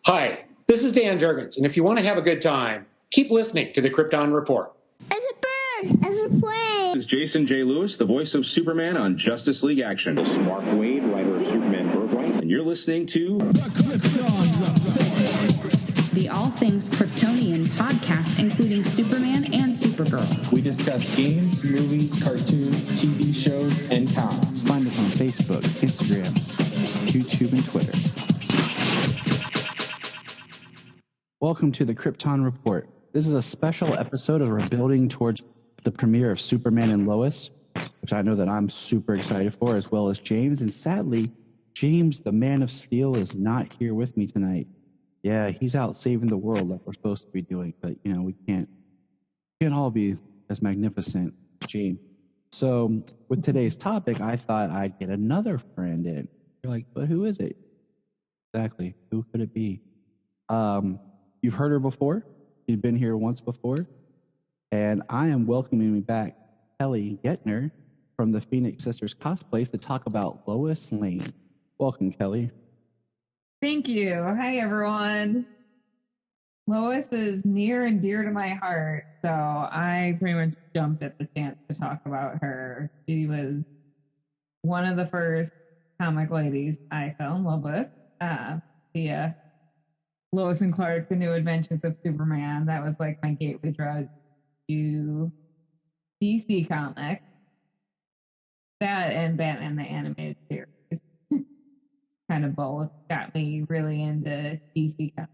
Hi, this is Dan Jurgens, and if you want to have a good time, keep listening to the Krypton Report. As a bird, as a plane. This is Jason J. Lewis, the voice of Superman on Justice League Action. This is Mark Wade, writer of Superman Birthright, and you're listening to The Krypton Report, the All Things Kryptonian podcast, including Superman and Supergirl. We discuss games, movies, cartoons, TV shows, and comics. Find us on Facebook, Instagram, YouTube, and Twitter. Welcome to the Krypton Report. This is a special episode as we're building towards the premiere of Superman and Lois, which I know that I'm super excited for, as well as James. And sadly, James, the Man of Steel, is not here with me tonight. Yeah, he's out saving the world like we're supposed to be doing, but you know, we can't all be as magnificent as James. So with today's topic, I thought I'd get another friend in. You're like, but who is it? Exactly. Who could it be? You've heard her before. She's been here once before. And I am welcoming back Kelly Getner from the Phoenix Sisters Cosplays to talk about Lois Lane. Welcome, Kelly. Thank you. Hi, everyone. Lois is near and dear to my heart, so I pretty much jumped at the chance to talk about her. She was one of the first comic ladies I fell in love with via Lois and Clark, The New Adventures of Superman. That was like my gateway drug to DC Comics. That and Batman the Animated Series. Kind of both got me really into DC Comics.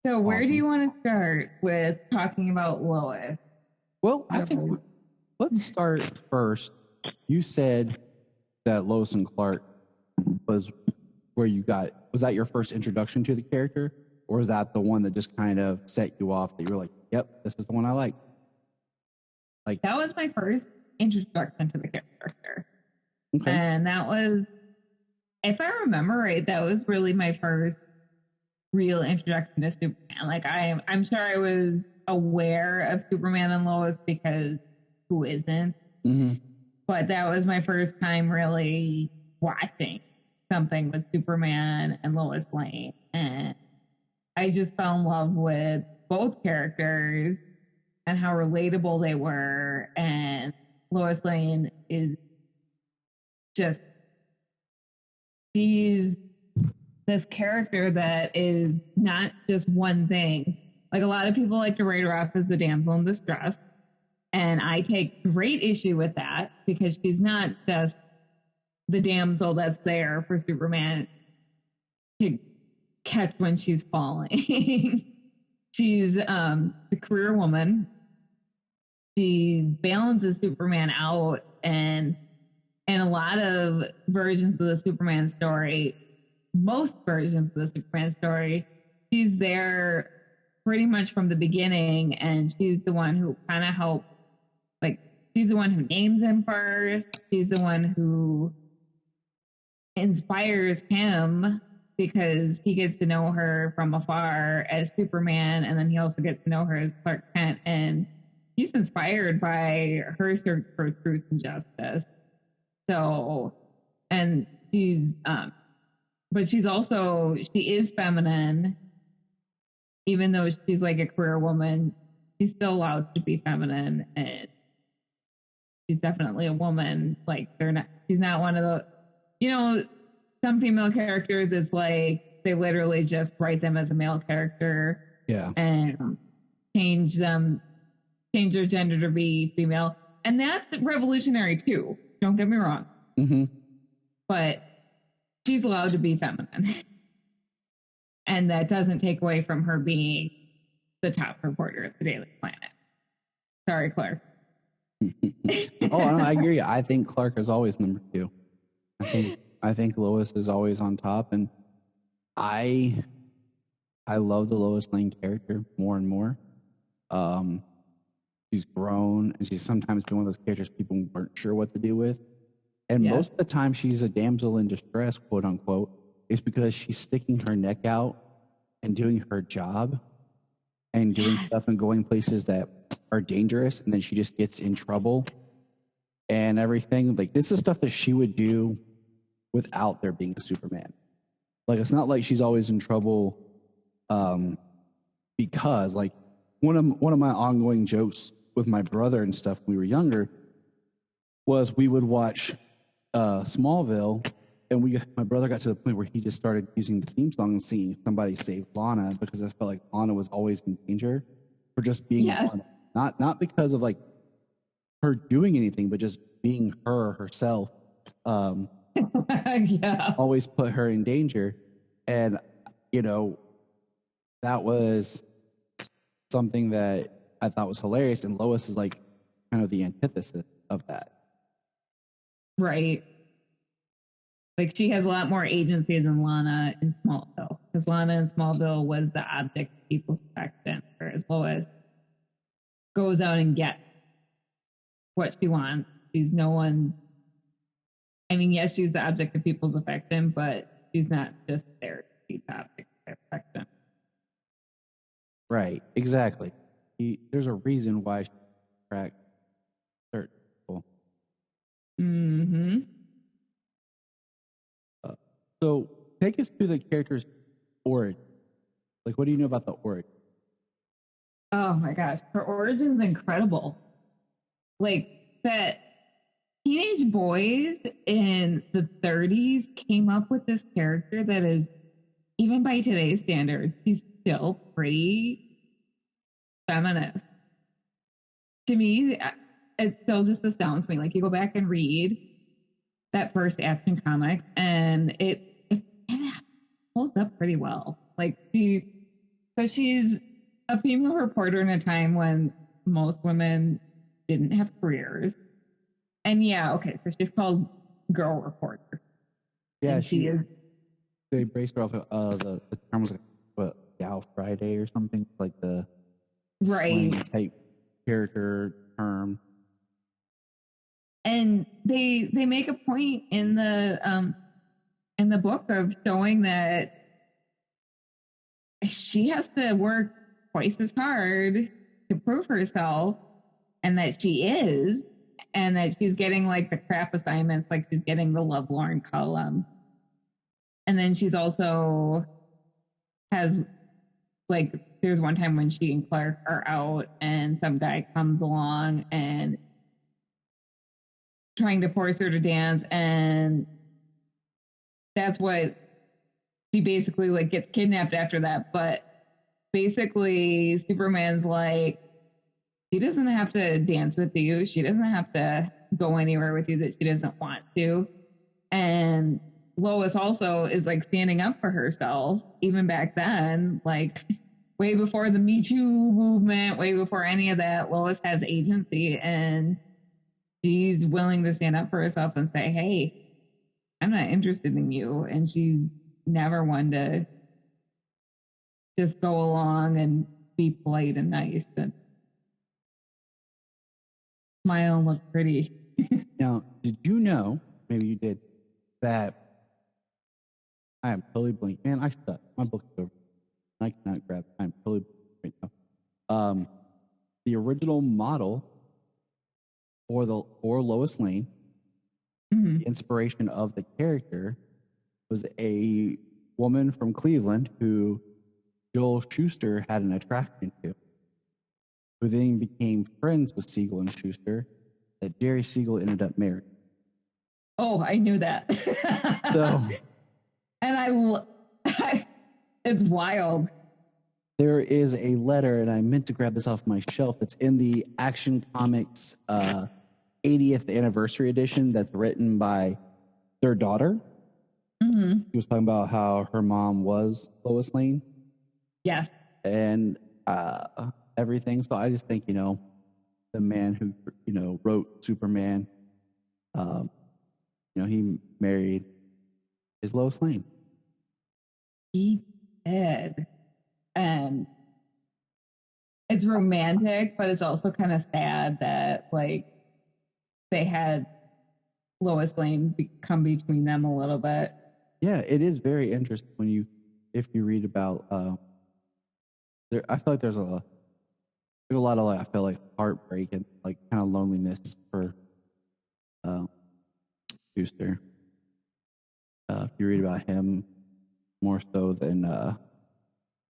So where Awesome. do you want to start with talking about Lois? Well, I think let's start first. You said that Lois and Clark was where you got, was that your first introduction to the character? Or is that the one that just kind of set you off that you were like, yep, this is the one I like? Like that was my first introduction to the character. Okay. And that was, if I remember right, that was really my first real introduction to Superman. Like I'm sure I was aware of Superman and Lois because who isn't? Mm-hmm. But that was my first time really watching something with Superman and Lois Lane. And I just fell in love with both characters and how relatable they were. And Lois Lane is just, she's this character that is not just one thing. Like a lot of people like to write her off as the damsel in distress. And I take great issue with that because she's not just the damsel that's there for Superman to catch when she's falling. She's a career woman. She balances Superman out, and in a lot of versions of the Superman story, most versions of the Superman story, she's there pretty much from the beginning, and she's the one who kind of helped, like, she's the one who names him first. She's the one who inspires him because he gets to know her from afar as Superman, and then he also gets to know her as Clark Kent, and he's inspired by her search for truth and justice. So, and she's but she's also, she is feminine. Even though she's like a career woman, she's still allowed to be feminine, and she's definitely a woman. Like she's not one of the, you know, some female characters, it's like they literally just write them as a male character. Yeah. And change their gender to be female. And that's revolutionary too. Don't get me wrong. Mm-hmm. But she's allowed to be feminine. And that doesn't take away from her being the top reporter at the Daily Planet. Sorry, Clark. Oh, I agree. I think Clark is always number two. I think Lois is always on top, and I love the Lois Lane character more and more. She's grown, and she's sometimes been one of those characters people weren't sure what to do with. And most of the time she's a damsel in distress, quote unquote, is because she's sticking her neck out and doing her job and doing stuff and going places that are dangerous, and then she just gets in trouble and everything. Like, this is stuff that she would do without there being a Superman. Like, it's not like she's always in trouble because, like, one of my ongoing jokes with my brother and stuff when we were younger was we would watch Smallville, and my brother got to the point where he just started using the theme song and singing "Somebody Save Lana" because I felt like Lana was always in danger for just being Lana. Not because of like her doing anything, but just being herself. Always put her in danger, and that was something that I thought was hilarious. And Lois is like kind of the antithesis of that. Right. Like she has a lot more agency than Lana in Smallville, because Lana in Smallville was the object of people's affection, whereas Lois goes out and gets what she wants. She's no one. I mean, yes, she's the object of people's affection, but she's not just there to be the object of their affection. Right. Exactly. There's a reason why she attracts certain people. Mm-hmm. So take us through the character's origin. Like, what do you know about the origin? Oh my gosh, her origin's incredible. Like that teenage boys in the 30s came up with this character that is, even by today's standards, she's still pretty feminist. To me, it still just astounds me. Like you go back and read that first Action comic, and it holds up pretty well. Like she's a female reporter in a time when most women didn't have careers. And so she's called Girl Reporter. Yeah, and she is. They based her off of the term was like what, Gal Friday or something, like the slang type character term. And they make a point in the book of showing that she has to work twice as hard to prove herself, and that she is, and that she's getting like the crap assignments, like she's getting the Lovelorn column. And then she's also has, like, there's one time when she and Clark are out and some guy comes along and trying to force her to dance, and that's what she basically like gets kidnapped after that. But basically Superman's like, she doesn't have to dance with you, she doesn't have to go anywhere with you that she doesn't want to. And Lois also is like standing up for herself, even back then, like way before the Me Too movement, way before any of that. Lois has agency, and she's willing to stand up for herself and say, hey, I'm not interested in you. And she's never one to just go along and be polite and nice and smile and look pretty. Now, did you know, maybe you did, that I am totally blank. Man, I suck. My book's over. I cannot grab. I'm totally blank right now. The original model for Lois Lane, the inspiration of the character, was a woman from Cleveland who Joel Schuster had an attraction to, who then became friends with Siegel and Schuster, that Jerry Siegel ended up marrying. Oh, I knew that. So, and it's wild. There is a letter, and I meant to grab this off my shelf, that's in the Action Comics 80th anniversary edition, that's written by their daughter. She was talking about how her mom was Lois Lane. Yes. And everything. So I just think, the man who, wrote Superman, he married his Lois Lane. He did. And it's romantic, but it's also kind of sad that, like, they had Lois Lane come between them a little bit. Yeah, it is very interesting if you read about, I feel like there's a lot of, I feel like, heartbreak and, like, kind of loneliness for Schuster. If you read about him more so than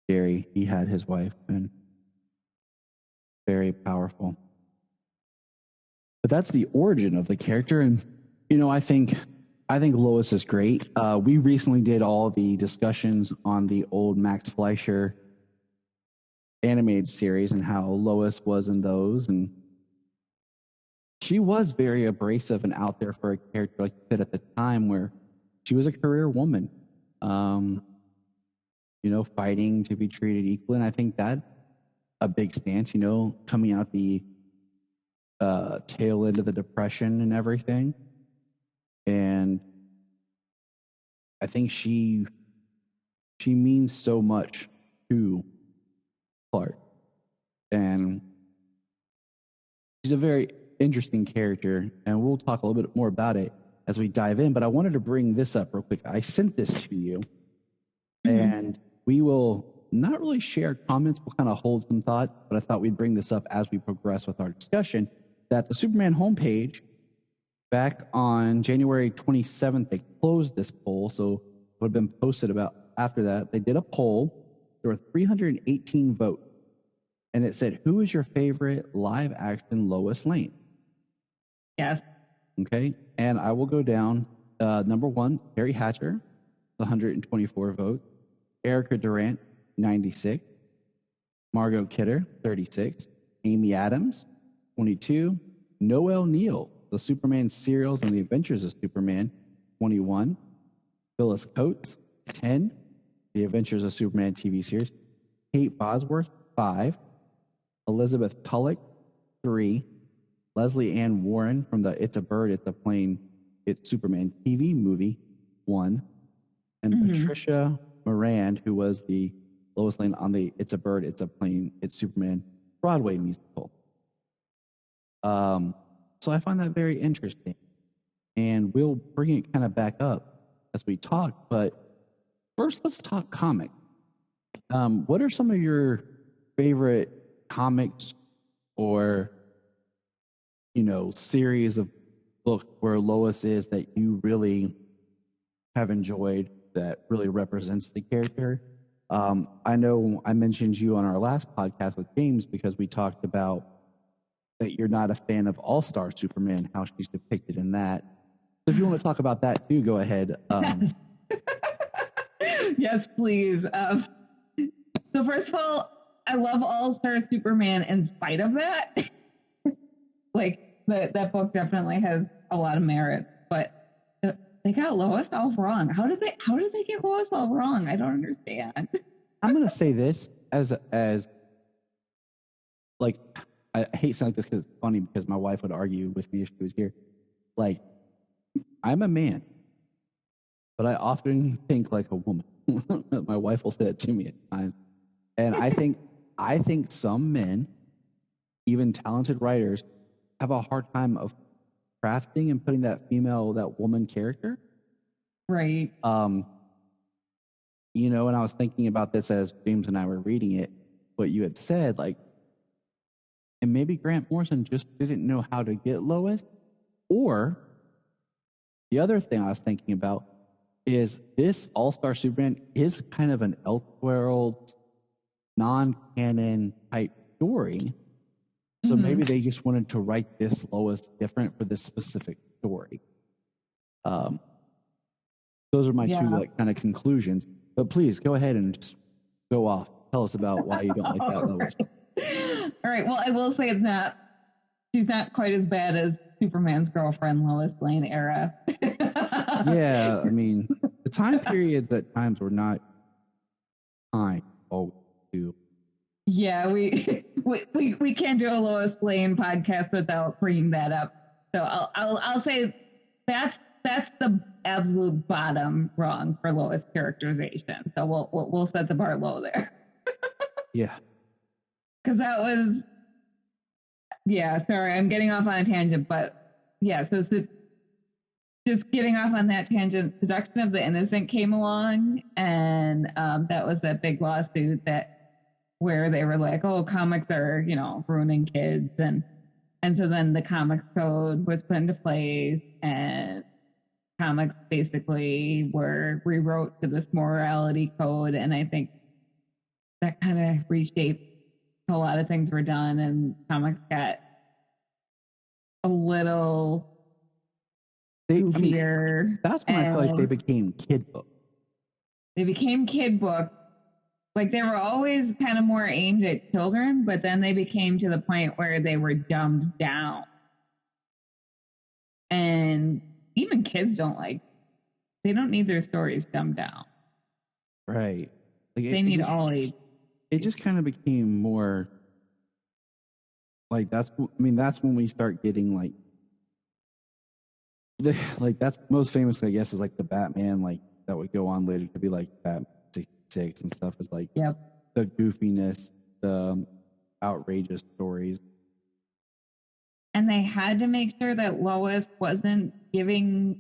Jerry. He had his wife, and very powerful. But that's the origin of the character, and I think Lois is great. We recently did all the discussions on the old Max Fleischer animated series and how Lois was in those, and she was very abrasive and out there for a character, like you said, at the time, where she was a career woman, fighting to be treated equally. And I think that's a big stance, coming out the tail end of the Depression and everything. And I think she means so much to Clark. And she's a very interesting character, and we'll talk a little bit more about it as we dive in. But I wanted to bring this up real quick. I sent this to you, and we will not really share comments. We'll kind of hold some thoughts, but I thought we'd bring this up as we progress with our discussion, that the Superman homepage, back on January 27th, they closed this poll, so it would have been posted about after that. They did a poll. There were 318 votes, and it said, who is your favorite live-action Lois Lane? Yes. Okay, and I will go down. Number one, Terry Hatcher, 124 votes. Erica Durant, 96. Margot Kidder, 36. Amy Adams, 22. Noel Neal, the Superman serials and the Adventures of Superman, 21. Phyllis Coates, 10. The Adventures of Superman TV series. Kate Bosworth, 5. Elizabeth Tulloch, 3. Leslie Ann Warren from the It's a Bird, It's a Plane, It's Superman TV movie, 1. And Patricia Moran, who was the Lois Lane on the It's a Bird, It's a Plane, It's Superman Broadway musical. So I find that very interesting. And we'll bring it kind of back up as we talk. But first, let's talk comic. What are some of your favorite comics or series of books where Lois is that you really have enjoyed, that really represents the character? I know I mentioned you on our last podcast with James because we talked about that you're not a fan of All-Star Superman, how she's depicted in that. So if you want to talk about that too, go ahead. Yes, please. So first of all, I love All-Star Superman in spite of that. That book definitely has a lot of merit, but they got Lois all wrong. How did they get Lois all wrong? I don't understand. I'm gonna say this as like, I hate saying like this because it's funny, because my wife would argue with me if she was here. Like, I'm a man, but I often think like a woman. My wife will say it to me at times, and I think some men, even talented writers, have a hard time of crafting and putting that woman character. Right. And I was thinking about this as James and I were reading it, what you had said, like, and maybe Grant Morrison just didn't know how to get Lois. Or the other thing I was thinking about is this All-Star Superman is kind of an Elseworld non-canon type story. So maybe they just wanted to write this Lois different for this specific story. Those are my two kind of conclusions. But please go ahead and just go off. Tell us about why you don't like that Lois. All right. Well, I will say she's not quite as bad as Superman's girlfriend, Lois Lane era. Yeah, I mean, the time periods at times were not kind. Yeah, we can't do a Lois Lane podcast without bringing that up. So I'll say that's the absolute bottom rung for Lois characterization. So we'll set the bar low there. Yeah. Because that was, sorry, I'm getting off on a tangent, but so just getting off on that tangent, Seduction of the Innocent came along, and that was that big lawsuit where they were like, oh, comics are, ruining kids. And so then the comics code was put into place, and comics basically were rewrote to this morality code, and I think that kind of reshaped how a lot of things were done, and comics got a little goofier. That's when I feel like they became kid book. They became kid book. Like they were always kind of more aimed at children, but then they became to the point where they were dumbed down. And even kids they don't need their stories dumbed down. Right. Like they need all age. It just kind of became more like that's when we start getting that's most famously, I guess, is like the Batman, like that would go on later to be like Batman 66 and stuff, is like the goofiness, the outrageous stories. And they had to make sure that Lois wasn't giving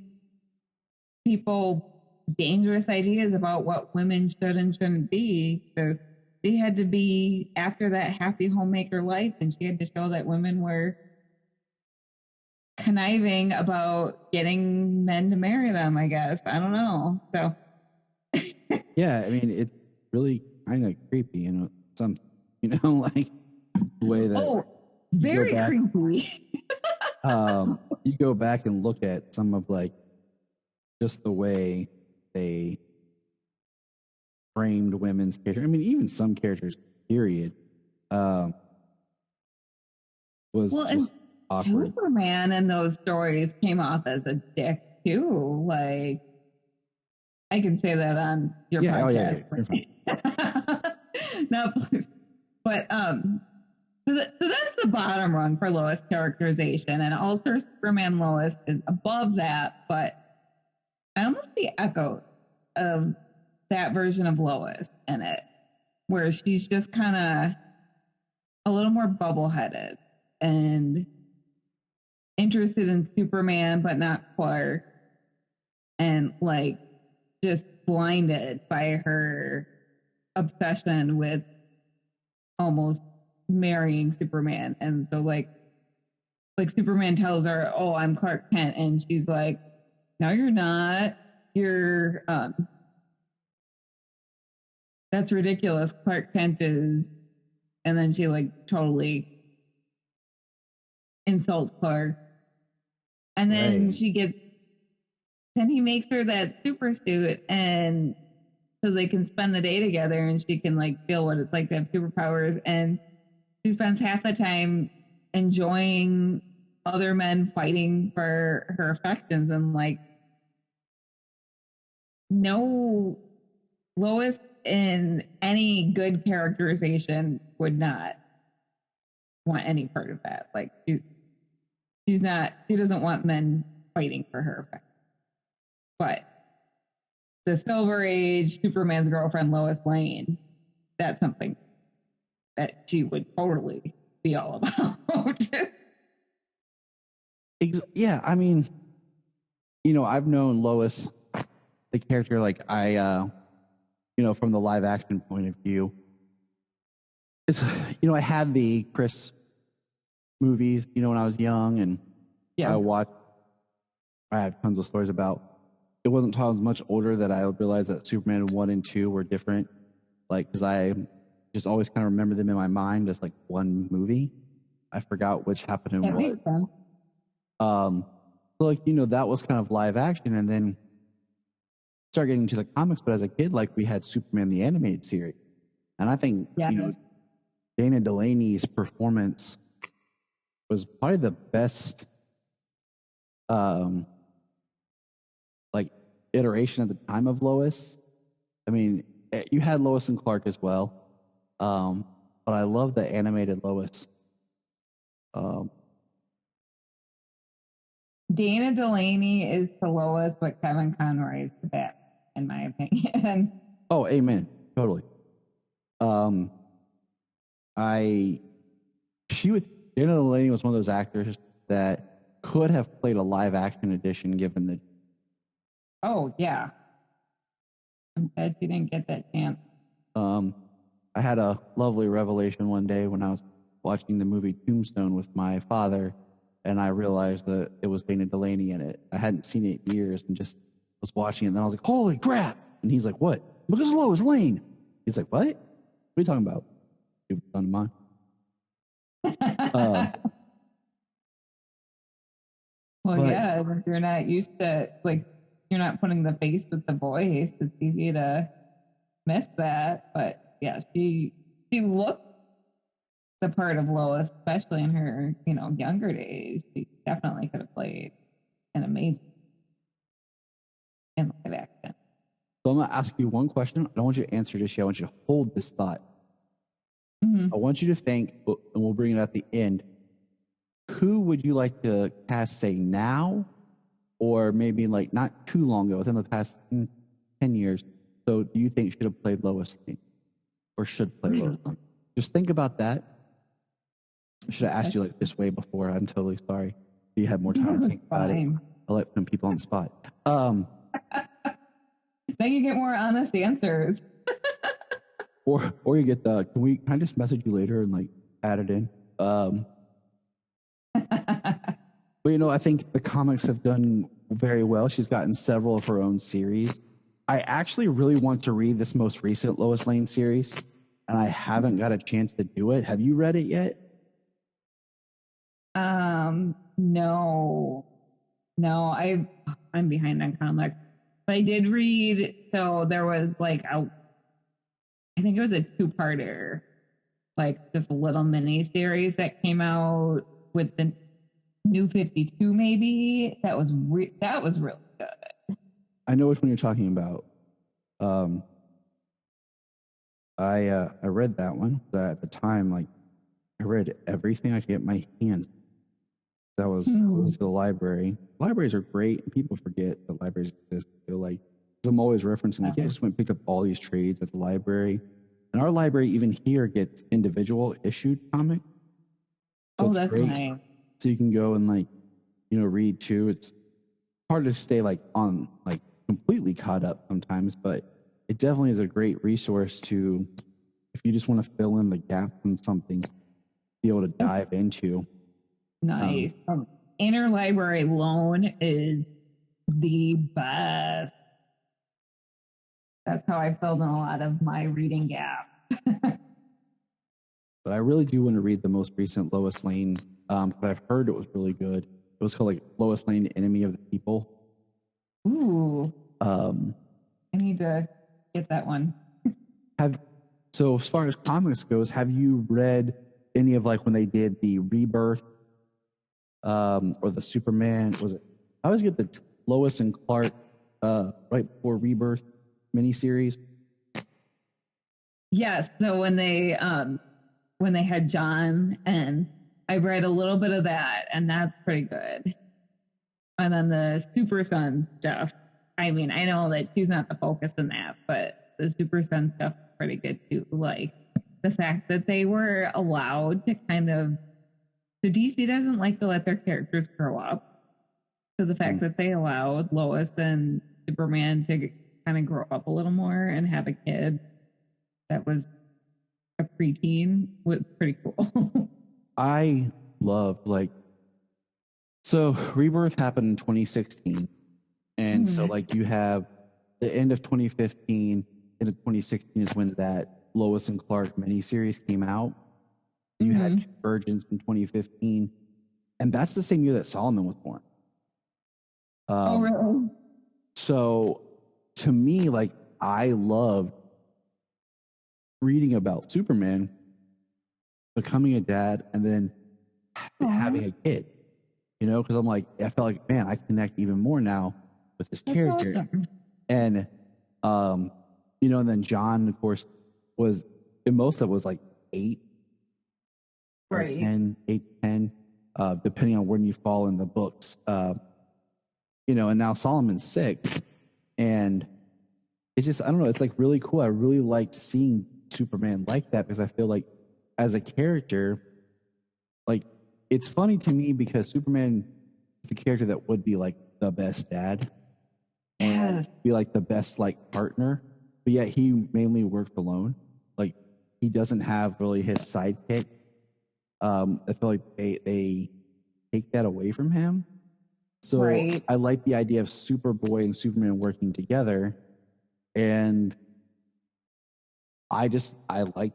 people dangerous ideas about what women should and shouldn't be. So she had to be after that happy homemaker life, and she had to show that women were conniving about getting men to marry them, I guess. I don't know. So yeah, I mean, it's really kind of creepy, like the way that very creepy. You go back and look at some of just the way they framed women's characters. I mean, even some characters, period, was just awkward. Superman in those stories came off as a dick too. Like, I can say that on your podcast. You're fine. No, but so that's the bottom rung for Lois characterization, and also Superman Lois is above that. But I almost see echoes of that version of Lois in it, where she's just kind of a little more bubble-headed and interested in Superman, but not Clark, and just blinded by her obsession with almost marrying Superman. And so like Superman tells her, "Oh, I'm Clark Kent," and she's like, "No, you're not. You're that's ridiculous. Clark Kent is," and then she totally insults Clark. And then then he makes her that super suit, and so they can spend the day together, and she can feel what it's like to have superpowers. And she spends half the time enjoying other men fighting for her affections, and no, Lois in any good characterization would not want any part of that. She doesn't want men fighting for her affection. But the Silver Age, Superman's girlfriend, Lois Lane, that's something that she would totally be all about. Yeah, I mean, I've known Lois, the character, from the live action point of view. It's, I had the Chris movies, when I was young, and I have tons of stories about. It wasn't until I was much older that I realized that Superman 1 and 2 were different. Because I just always kind of remember them in my mind as one movie. I forgot which happened in what. So that was kind of live action, and then start getting into the comics. But as a kid, we had Superman the animated series, and I think Dana Delaney's performance was probably the best iteration at the time of Lois. I mean, you had Lois and Clark as well, but I love the animated Lois. Dana Delaney is to Lois what Kevin Conroy is to Batman, in my opinion. Oh, amen. Totally. Dana Delaney was one of those actors that could have played a live action edition given the. Oh, yeah. I'm glad she didn't get that chance. I had a lovely revelation one day when I was watching the movie Tombstone with my father, and I realized that it was Dana Delaney in it. I hadn't seen it in years and just was watching it. And then I was like, holy crap. And he's like, what? Look at Lois Lane. He's like, what? What are you talking about? Stupid son of mine. Well, yeah, if you're not used to, like, you're not putting the face with the voice, it's easy to miss that. But yeah, she looked the part of Lois, especially in her, younger days. She definitely could have played an amazing in live action. So I'm going to ask you one question. I don't want you to answer just yet. I want you to hold this thought. Mm-hmm. I want you to think, and we'll bring it at the end. Who would you like to cast, say, now, or maybe like not too long ago, within the past 10 years? So do you think should have played Lois Lane, or should play Lois Lane? Just think about that. I should have asked you like this way before. I'm totally sorry. You had more time to think about it. I like putting people on the spot. Then you get more honest answers. or you get the, can I just message you later and like add it in? But I think the comics have done very well. She's gotten several of her own series. I actually really want to read this most recent Lois Lane series, and I haven't got a chance to do it. Have you read it yet? No, I'm behind on comics. But I did read, so there was like I think it was a 2-parter, like just a little mini series that came out with the New 52, maybe. That was really good. I know which one you're talking about. I read that one. At the time, like I read everything I could get my hands. That was going to the library. Libraries are great, and people forget that libraries exist. I feel like, 'cause I'm always referencing, like, I just went and picked up all these trades at the library. And our library, even here, gets individual issued comic. So it's that's great. nice. So you can go and like, read too. It's hard to stay like on like completely caught up sometimes, but it definitely is a great resource to, if you just want to fill in the gaps in something, be able to dive into. Nice. Interlibrary loan is the best. That's how I filled in a lot of my reading gap. But I really do want to read the most recent Lois Lane. But I've heard it was really good. It was called like Lois Lane, Enemy of the People. Ooh. I need to get that one. So as far as comics goes, have you read any of like when they did the Rebirth, or the Superman? Was it? I always get the Lois and Clark right before Rebirth miniseries. Yes. So when they had John, and I read a little bit of that, and that's pretty good. And then the Super Sun stuff. I mean, I know that she's not the focus in that, but the Super Sun stuff is pretty good too. Like the fact that they were allowed to so DC doesn't like to let their characters grow up. So the fact that they allowed Lois and Superman to kind of grow up a little more and have a kid that was a preteen was pretty cool. I loved so Rebirth happened in 2016. And so like you have the end of 2015 into 2016 is when that Lois and Clark miniseries came out. You had Convergence in 2015. And that's the same year that Solomon was born. Oh, really? So to me, like I loved reading about Superman becoming a dad and then having a kid, because I'm like, I felt like, man, I connect even more now with this character. Awesome. And, and then John, of course, was, in most of it was like 8 or Right. 10, 8, 10, depending on when you fall in the books. And now Solomon's 6. And it's just, I don't know, it's like really cool. I really liked seeing Superman like that because I feel like as a character, like it's funny to me because Superman is the character that would be like the best dad and be like the best like partner, but yet he mainly works alone. Like he doesn't have really his sidekick. I feel like they take that away from him. So Right. I like the idea of Superboy and Superman working together. And I like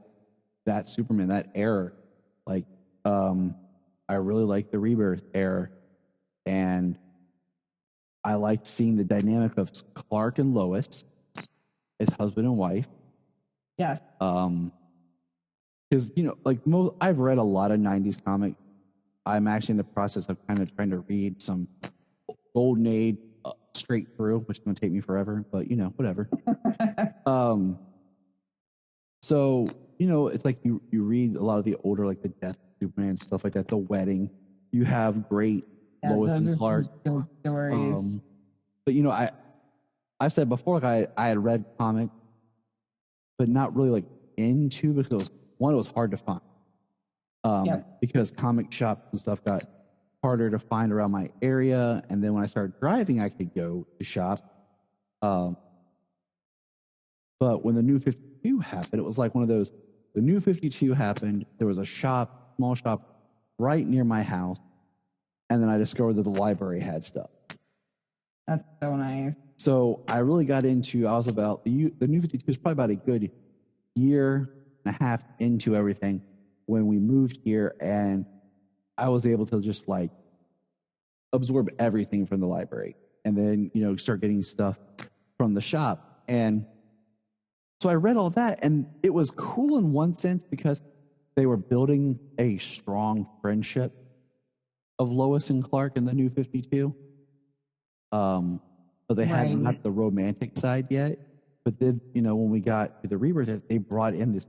that Superman, that era. Like, I really like the Rebirth era. And I liked seeing the dynamic of Clark and Lois as husband and wife. Yes. Because, like I've read a lot of 90s comics. I'm actually in the process of kind of trying to read some Golden Age straight through, which is going to take me forever, but whatever. So, it's like you read a lot of the older, like the Death of Superman, stuff like that, The Wedding. You have great Lois and Clark. Good stories. But, I've said before, like I had read comics, but not really like into, because it was hard to find. Because comic shops and stuff got harder to find around my area. And then when I started driving, I could go to shop. But when the New 52 happened, it was like one of those, the New 52 happened, there was a small shop right near my house. And then I discovered that the library had stuff. That's so nice. So I really got into, I was about, the New 52 was probably about a good year and a half into everything when we moved here, and I was able to just like absorb everything from the library and then, start getting stuff from the shop. And so I read all that, and it was cool in one sense because they were building a strong friendship of Lois and Clark in the New 52. But they hadn't got the romantic side yet. But then, when we got to the Rebirth, they brought in this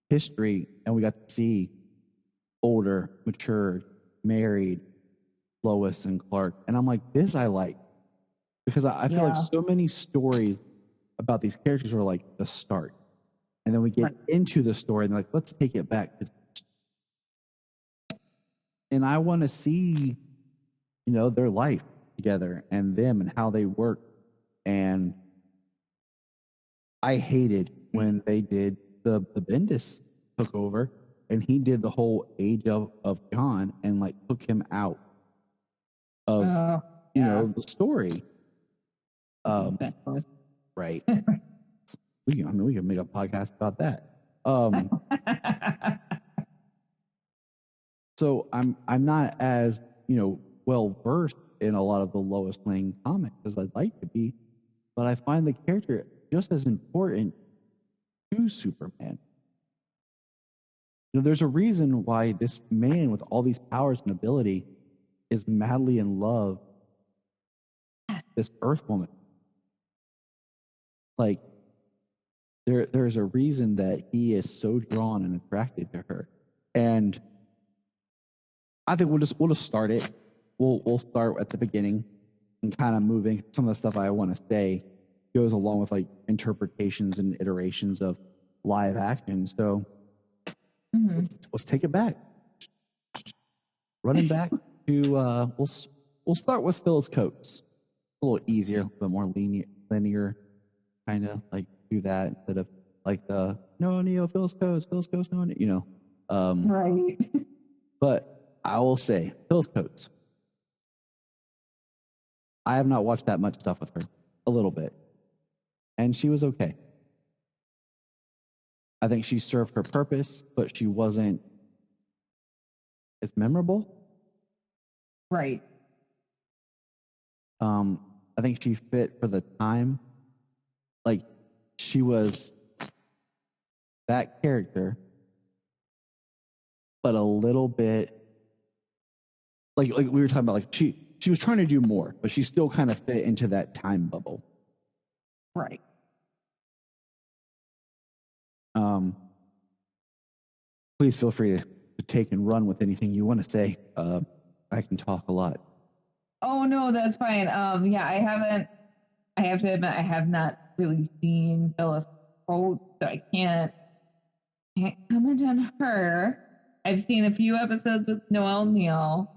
history, and we got to see older, matured, married Lois and Clark. And I'm like, this I like. Because I feel like so many stories about these characters are like the start. And then we get into the story and they're like, let's take it back. And I want to see, their life together and them and how they work. And I hated when they did the Bendis took over and he did the whole age of John and like took him out of the story. Right. we can make a podcast about that. So I'm not as well versed in a lot of the Lois Lane comics as I'd like to be, but I find the character just as important to Superman. There's a reason why this man with all these powers and ability is madly in love with this Earth woman. Like, there's a reason that he is so drawn and attracted to her. And I think we'll just start it. We'll start at the beginning and kind of moving. Some of the stuff I want to say goes along with like interpretations and iterations of live action. So let's take it back. Running back to we'll start with Phyllis Coates. A little easier, but more linear, kind of like do that instead of like the no Neo Phyllis Coates, no, Right. But I will say Phyllis Coates. I have not watched that much stuff with her, a little bit, and she was okay. I think she served her purpose, but she wasn't as memorable. Right. I think she fit for the time. Like, she was that character, but a little bit like we were talking about, like she was trying to do more, but she still kind of fit into that time bubble. Right. Please feel free to take and run with anything you want to say. I can talk a lot. Oh no, that's fine. Yeah, I have to admit I have not really seen Phyllis Coates, so I can't comment on her. I've seen a few episodes with Noel Neal.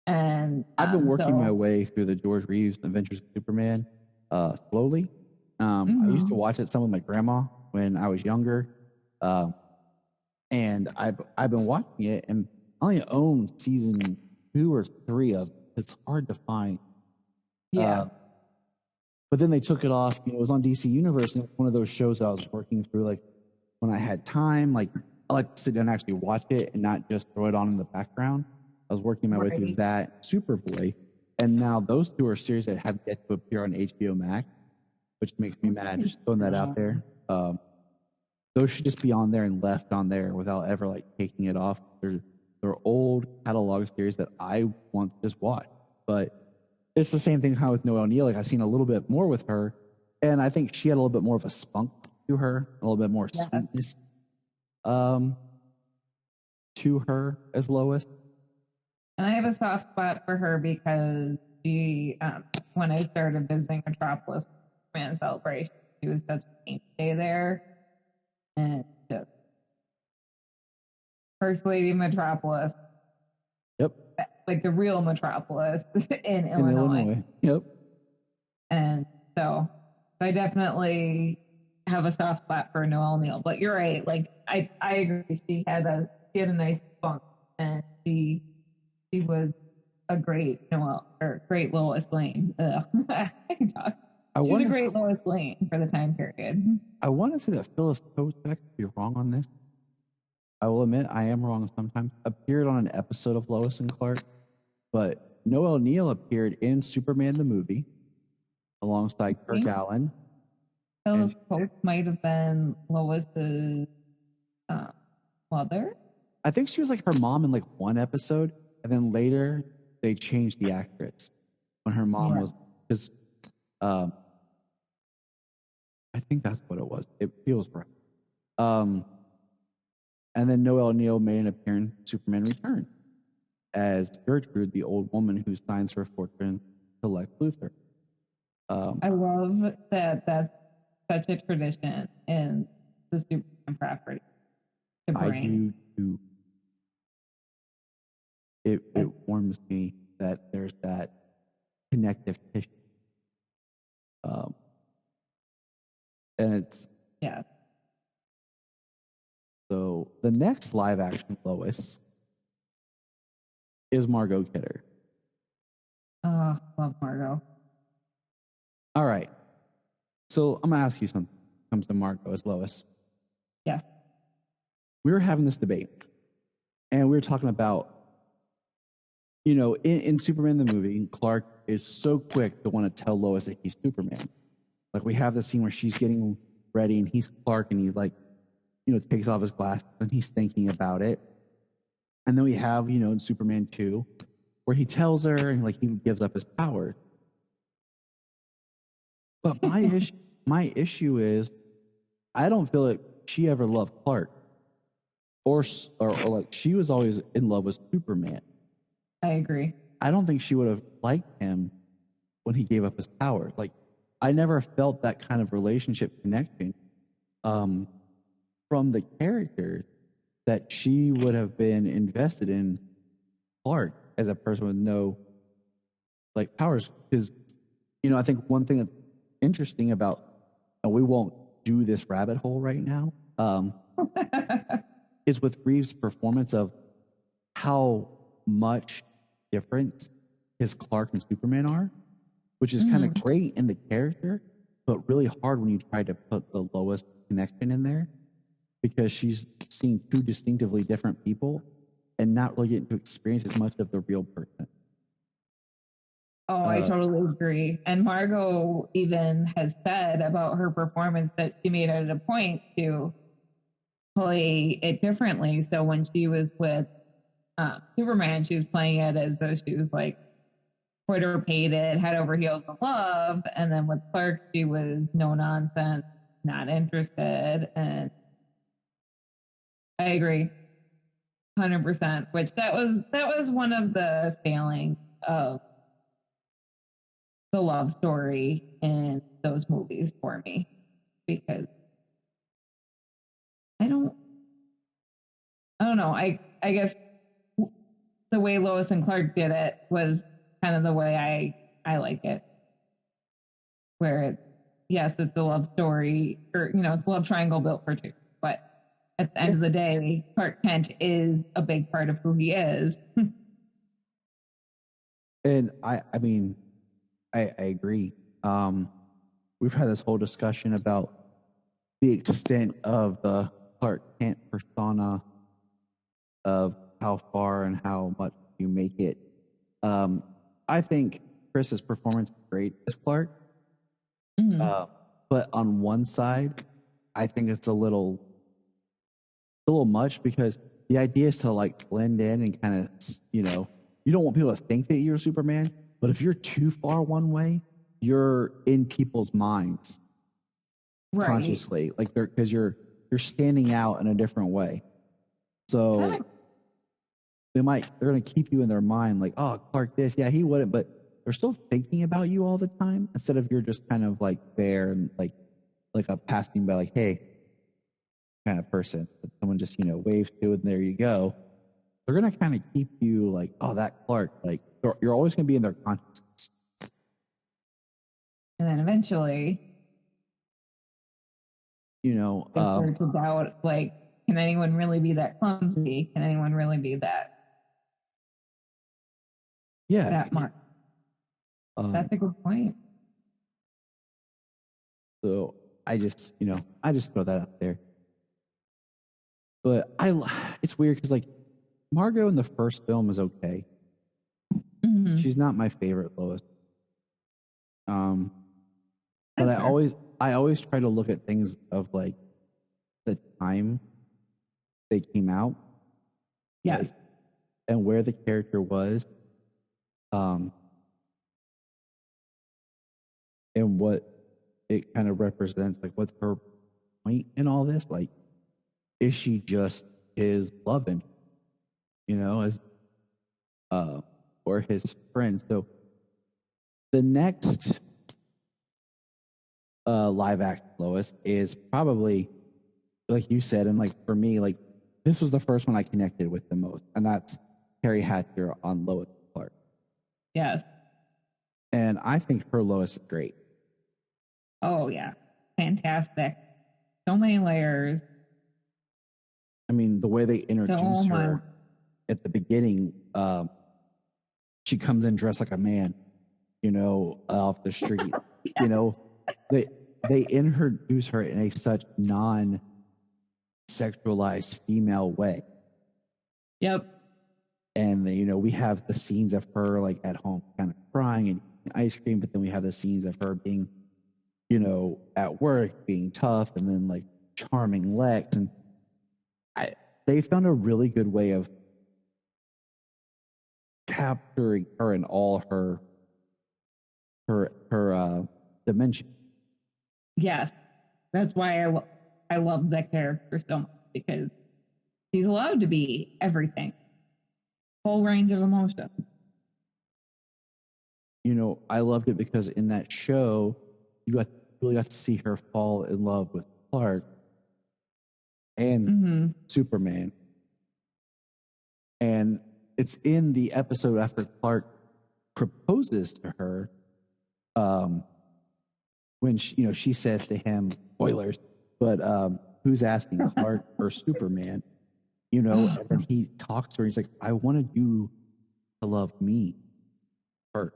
And I've been working my way through the George Reeves Adventures of Superman slowly. I used to watch it some with my grandma when I was younger. And I've been watching it, and I only own season 2 or 3 of it. It's hard to find. Yeah. But then they took it off. It was on DC Universe, and it was one of those shows that I was working through. Like when I had time, like I like to sit down and actually watch it and not just throw it on in the background. I was working my way through that, Superboy, and now those 2 are series that have yet to appear on HBO Max, which makes me mad. Just throwing that out there. Those should just be on there and left on there without ever like taking it off. They're old catalog series that I want to just watch, but it's the same thing how with Noelle Neal. Like I've seen a little bit more with her, and I think she had a little bit more of a spunk to her, a little bit more sweetness to her as Lois. And I have a soft spot for her because she, when I started visiting Metropolis Man Celebration, she was such a mainstay there. And just First Lady Metropolis. Yep. Like the real Metropolis in Illinois. Yep. And so I definitely have a soft spot for Noelle Neal. But you're right. Like I agree. She had a nice funk, and she was a great great Lois Lane. I can talk. She's a great Lois Lane for the time period. I want to say that Phyllis Coates, I could be wrong on this. I will admit I am wrong sometimes. Appeared on an episode of Lois and Clark, but Noelle Neal appeared in Superman the movie alongside Kirk Allen. Phyllis Coates might have been Lois's mother. I think she was like her mom in like one episode, and then later they changed the actress when her mom was because I think that's what it was. It feels right. And then Noelle Neal made an appearance in Superman Returns as Gertrude, the old woman who signs her fortune to Lex Luthor. I love that that's such a tradition in the Superman property. I do too. It warms me that there's that connective tissue. And it's so the next live action Lois is Margot Kidder. Oh, love Margot. All right. So I'm gonna ask you something when it comes to Margot as Lois. Yeah. We were having this debate, and we were talking about, in Superman the movie, Clark is so quick to want to tell Lois that he's Superman. Like we have the scene where she's getting ready and he's Clark and he takes off his glasses and he's thinking about it. And then we have, in Superman 2, where he tells her and he gives up his power. But my issue is I don't feel like she ever loved Clark or like she was always in love with Superman. I agree. I don't think she would have liked him when he gave up his power. Like I never felt that kind of relationship connection from the characters that she would have been invested in Clark as a person with no powers. Because, I think one thing that's interesting about, and we won't do this rabbit hole right now, is with Reeves' performance of how much different his Clark and Superman are, which is kind of great in the character, but really hard when you try to put the Lois connection in there, because she's seeing 2 distinctively different people and not really getting to experience as much of the real person. Oh, I totally agree. And Margot even has said about her performance that she made it a point to play it differently. So when she was with Superman, she was playing it as though she was Twitter pated, head over heels in love. And then with Clark, she was no nonsense, not interested. And I agree 100%, which that was one of the failings of the love story in those movies for me, because I don't know. I guess the way Lois and Clark did it was kind of the way I like it, where it's a love story, or it's a love triangle built for 2, but at the end of the day, Clark Kent is a big part of who he is. And I mean, I agree. We've had this whole discussion about the extent of the Clark Kent persona, of how far and how much you make it. I think Chris's performance is great as Clark. But on one side, I think it's a little much, because the idea is to like blend in and kind of, you don't want people to think that you're Superman, but if you're too far one way, you're in people's minds consciously, like because you're standing out in a different way. So they're going to keep you in their mind, like, oh, Clark this, yeah, he wouldn't, but they're still thinking about you all the time, instead of you're just kind of like there and like a passing by, like, hey, kind of person that someone just waves to, and there you go. They're going to kind of keep you like, oh, that Clark, like you're always going to be in their consciousness. And then eventually, they start to doubt, like, can anyone really be that clumsy? Can anyone really be that? Yeah, that much. That's a good point. So I just throw that out there. But it's weird because like Margot in the first film is okay. Mm-hmm. She's not my favorite Lois. But That's I always try to look at things of like the time they came out. Yes. Like, and where the character was. And what it kind of represents, like what's her point in all this? Like, is she just his love interest, as or his friend? So the next live action Lois is probably, like you said, and like for me, like this was the first one I connected with the most, and that's Terry Hatcher on Lois Clark. Yes. And I think her Lois is great. Oh yeah, fantastic. So many layers. I mean, the way they introduce her at the beginning, she comes in dressed like a man, off the street. They introduce her in a such non-sexualized female way. Yep. And we have the scenes of her like at home kind of crying and eating ice cream, but then we have the scenes of her being, at work being tough, and then like charming Lex. And they found a really good way of capturing her in all her dimension. Yes, that's why I love that character so much, because she's allowed to be everything, whole range of emotions. I loved it because in that show, you really got to see her fall in love with Clark and Superman. And it's in the episode after Clark proposes to her, when she says to him, spoilers, but who's asking, Clark or Superman? And then he talks to her. He's like, I wanted you to love me first,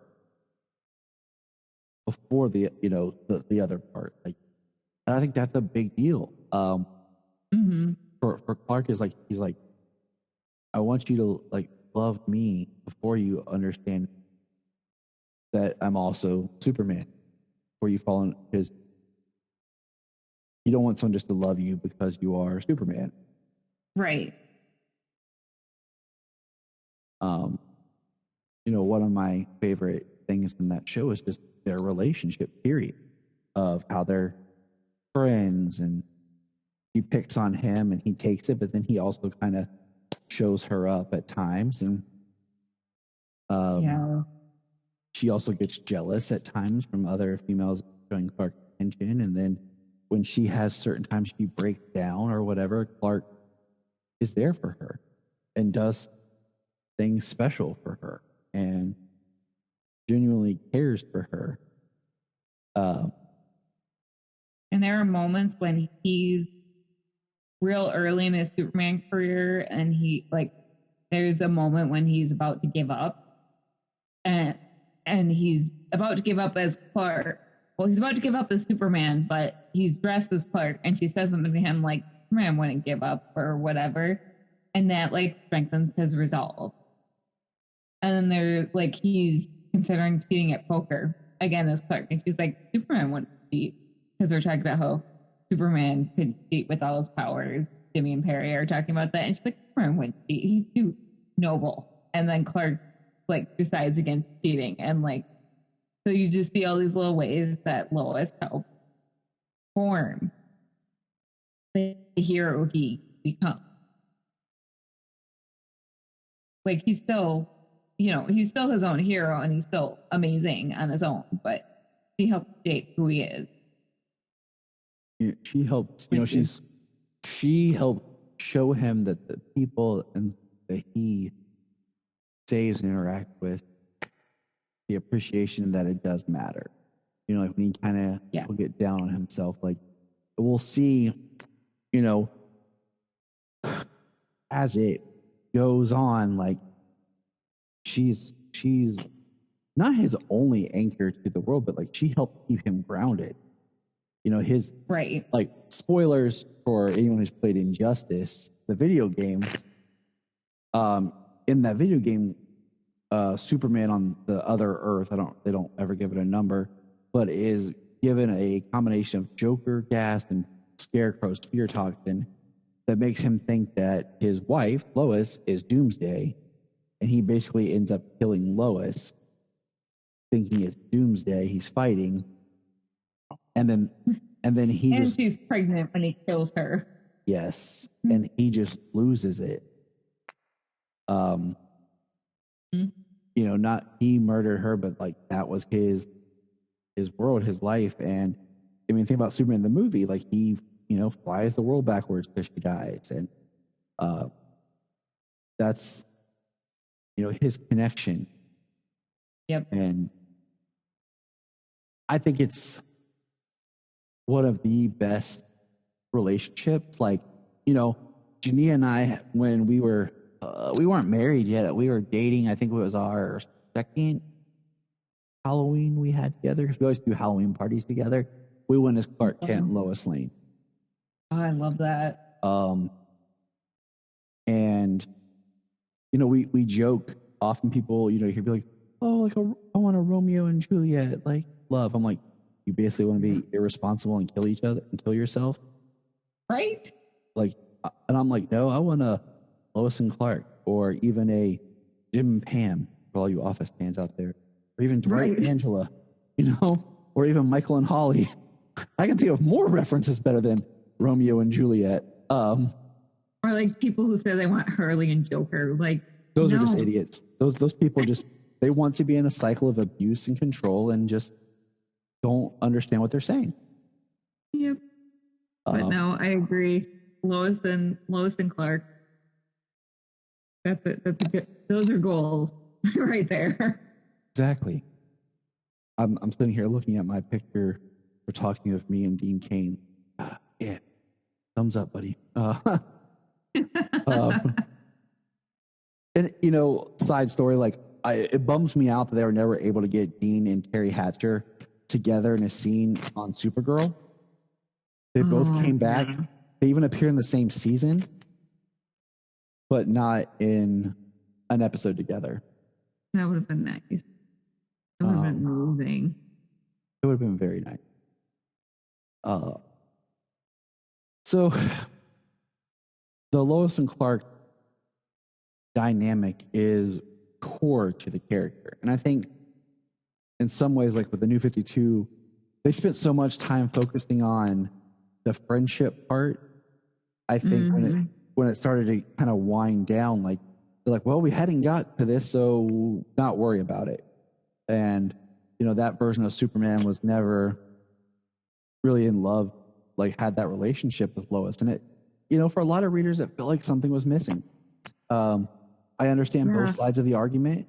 before the other part. Like, and I think that's a big deal. For Clark is like, he's like, I want you to like love me before you understand that I'm also Superman. Before you fall in, because you don't want someone just to love you because you are Superman. Right. One of my favorite things in that show is just their relationship, period, of how they're friends, and she picks on him and he takes it, but then he also kind of shows her up at times, and she also gets jealous at times from other females showing Clark attention, and then when she has certain times she breaks down or whatever, Clark is there for her and does things special for her and genuinely cares for her. And there are moments when he's real early in his Superman career, and he like there's a moment when he's about to give up, and he's about to give up as Clark. Well, he's about to give up as Superman, but he's dressed as Clark, and she says something to him like Superman wouldn't give up or whatever, and that like strengthens his resolve. And then they're like he's considering cheating at poker again as Clark, and she's like Superman wouldn't cheat, because they're talking about how Superman could cheat with all his powers. Jimmy and Perry are talking about that, and she's like Superman wouldn't cheat, he's too noble. And then Clark like decides against cheating, and like so you just see all these little ways that Lois helped form the hero he becomes. Like he's still, he's still his own hero, and he's still amazing on his own, but she helped shape who he is. Yeah, she helped, she helped show him that the people and that he saves and interacts with, the appreciation that it does matter. Like when he kind of will get down on himself, like we'll see, as it goes on, like she's not his only anchor to the world, but like she helped keep him grounded. His right. Like spoilers for anyone who's played Injustice, the video game. In that video game, Superman on the other Earth, they don't ever give it a number, but is given a combination of Joker gas and Scarecrow's fear toxin that makes him think that his wife Lois is Doomsday, and he basically ends up killing Lois, thinking it's Doomsday he's fighting, and then she's pregnant when he kills her. Yes, and he just loses it. Not he murdered her, but like that was his world, his life. And I mean, think about Superman the movie, like he, flies the world backwards because she dies. And that's, his connection. Yep. And I think it's one of the best relationships. Like, Jania and I, when we weren't married yet. We were dating. I think it was our second Halloween we had together, because we always do Halloween parties together. We went as Clark Kent and Lois Lane. Oh, I love that. And we joke often. People, he'd be like, "Oh, like I want a Romeo and Juliet like love." I'm like, you basically want to be irresponsible and kill each other and kill yourself, right? Like, and I'm like, no, I want a Lois and Clark, or even a Jim and Pam for all you Office fans out there, or even Dwight and Angela, or even Michael and Holly. I can think of more references better than Romeo and Juliet. Or like people who say they want Hurley and Joker. Like those are just idiots. Those people they want to be in a cycle of abuse and control and just don't understand what they're saying. Yep. But no, I agree. Lois and Clark. That's good. Those are goals right there. Exactly. I'm sitting here looking at my picture. We're talking of me and Dean Cain. Yeah, thumbs up, buddy. And side story, like it bums me out that they were never able to get Dean and Terry Hatcher together in a scene on Supergirl. They both came back. Yeah. They even appear in the same season, but not in an episode together. That would have been nice. It would have been moving. It would have been very nice. So the Lois and Clark dynamic is core to the character. And I think in some ways, like with the New 52, they spent so much time focusing on the friendship part. I think when it started to kind of wind down, like they're like, well, we hadn't got to this, so not worry about it. And that version of Superman was never really in love, like had that relationship with Lois. And it, for a lot of readers, it felt like something was missing. I understand both sides of the argument,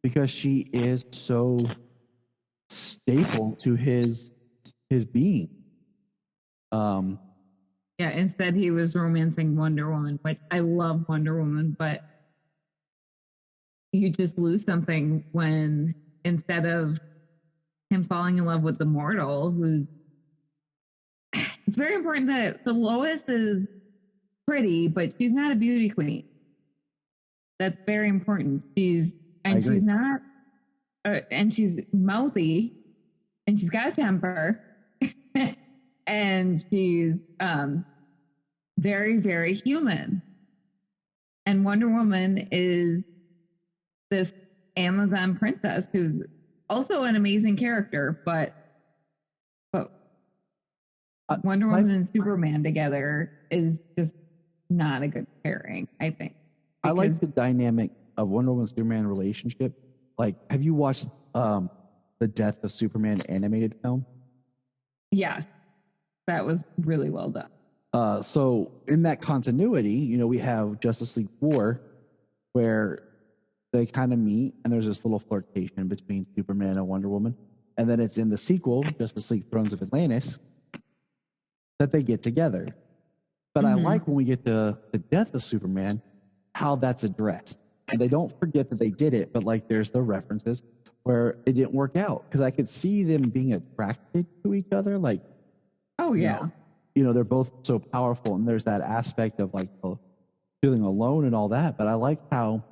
because she is so staple to his being. Yeah, instead he was romancing Wonder Woman, which I love Wonder Woman, but you just lose something when instead of him falling in love with the mortal, who's it's very important that the Lois is pretty, but she's not a beauty queen. That's very important. She's not, and she's mouthy, and she's got a temper, and she's very, very human. And Wonder Woman is this Amazon princess who's also an amazing character, but Wonder Woman and Superman together is just not a good pairing, I think. I like the dynamic of Wonder Woman Superman relationship. Like, have you watched the Death of Superman animated film? Yes, that was really well done. So in that continuity, we have Justice League War, where they kind of meet, and there's this little flirtation between Superman and Wonder Woman, and then it's in the sequel, Justice League Thrones of Atlantis, that they get together. But I like when we get to the Death of Superman, how that's addressed. And they don't forget that they did it, but like there's the references where it didn't work out. Because I could see them being attracted to each other. Like, oh, yeah. They're both so powerful. And there's that aspect of like feeling alone and all that. But I like how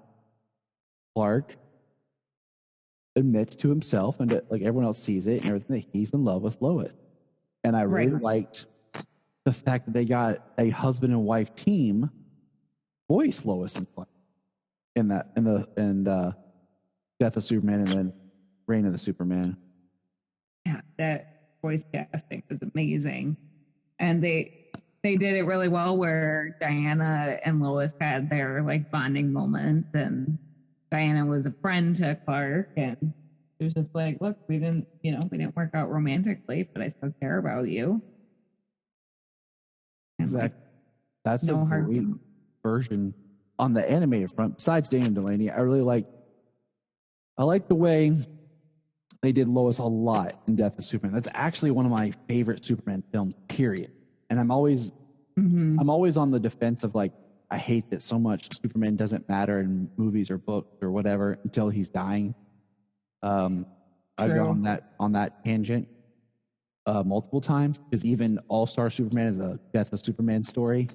Clark admits to himself and that, like, everyone else sees it and everything, that he's in love with Lois. And I really liked the fact that they got a husband and wife team voice Lois and Clark in the Death of Superman and then Reign of the Superman. Yeah, that voice casting was amazing, and they did it really well. Where Diana and Lois had their like bonding moment, and Diana was a friend to Clark, and it was just like, look, we didn't work out romantically, but I still care about you. Exactly. That's no a great version on the animated front. Besides Dana Delaney, I like the way they did Lois a lot in Death of Superman. That's actually one of my favorite Superman films, period. And I'm always on the defense of like, I hate that so much Superman doesn't matter in movies or books or whatever until he's dying. I've gone on that tangent multiple times, because even All-Star Superman is a Death of Superman story.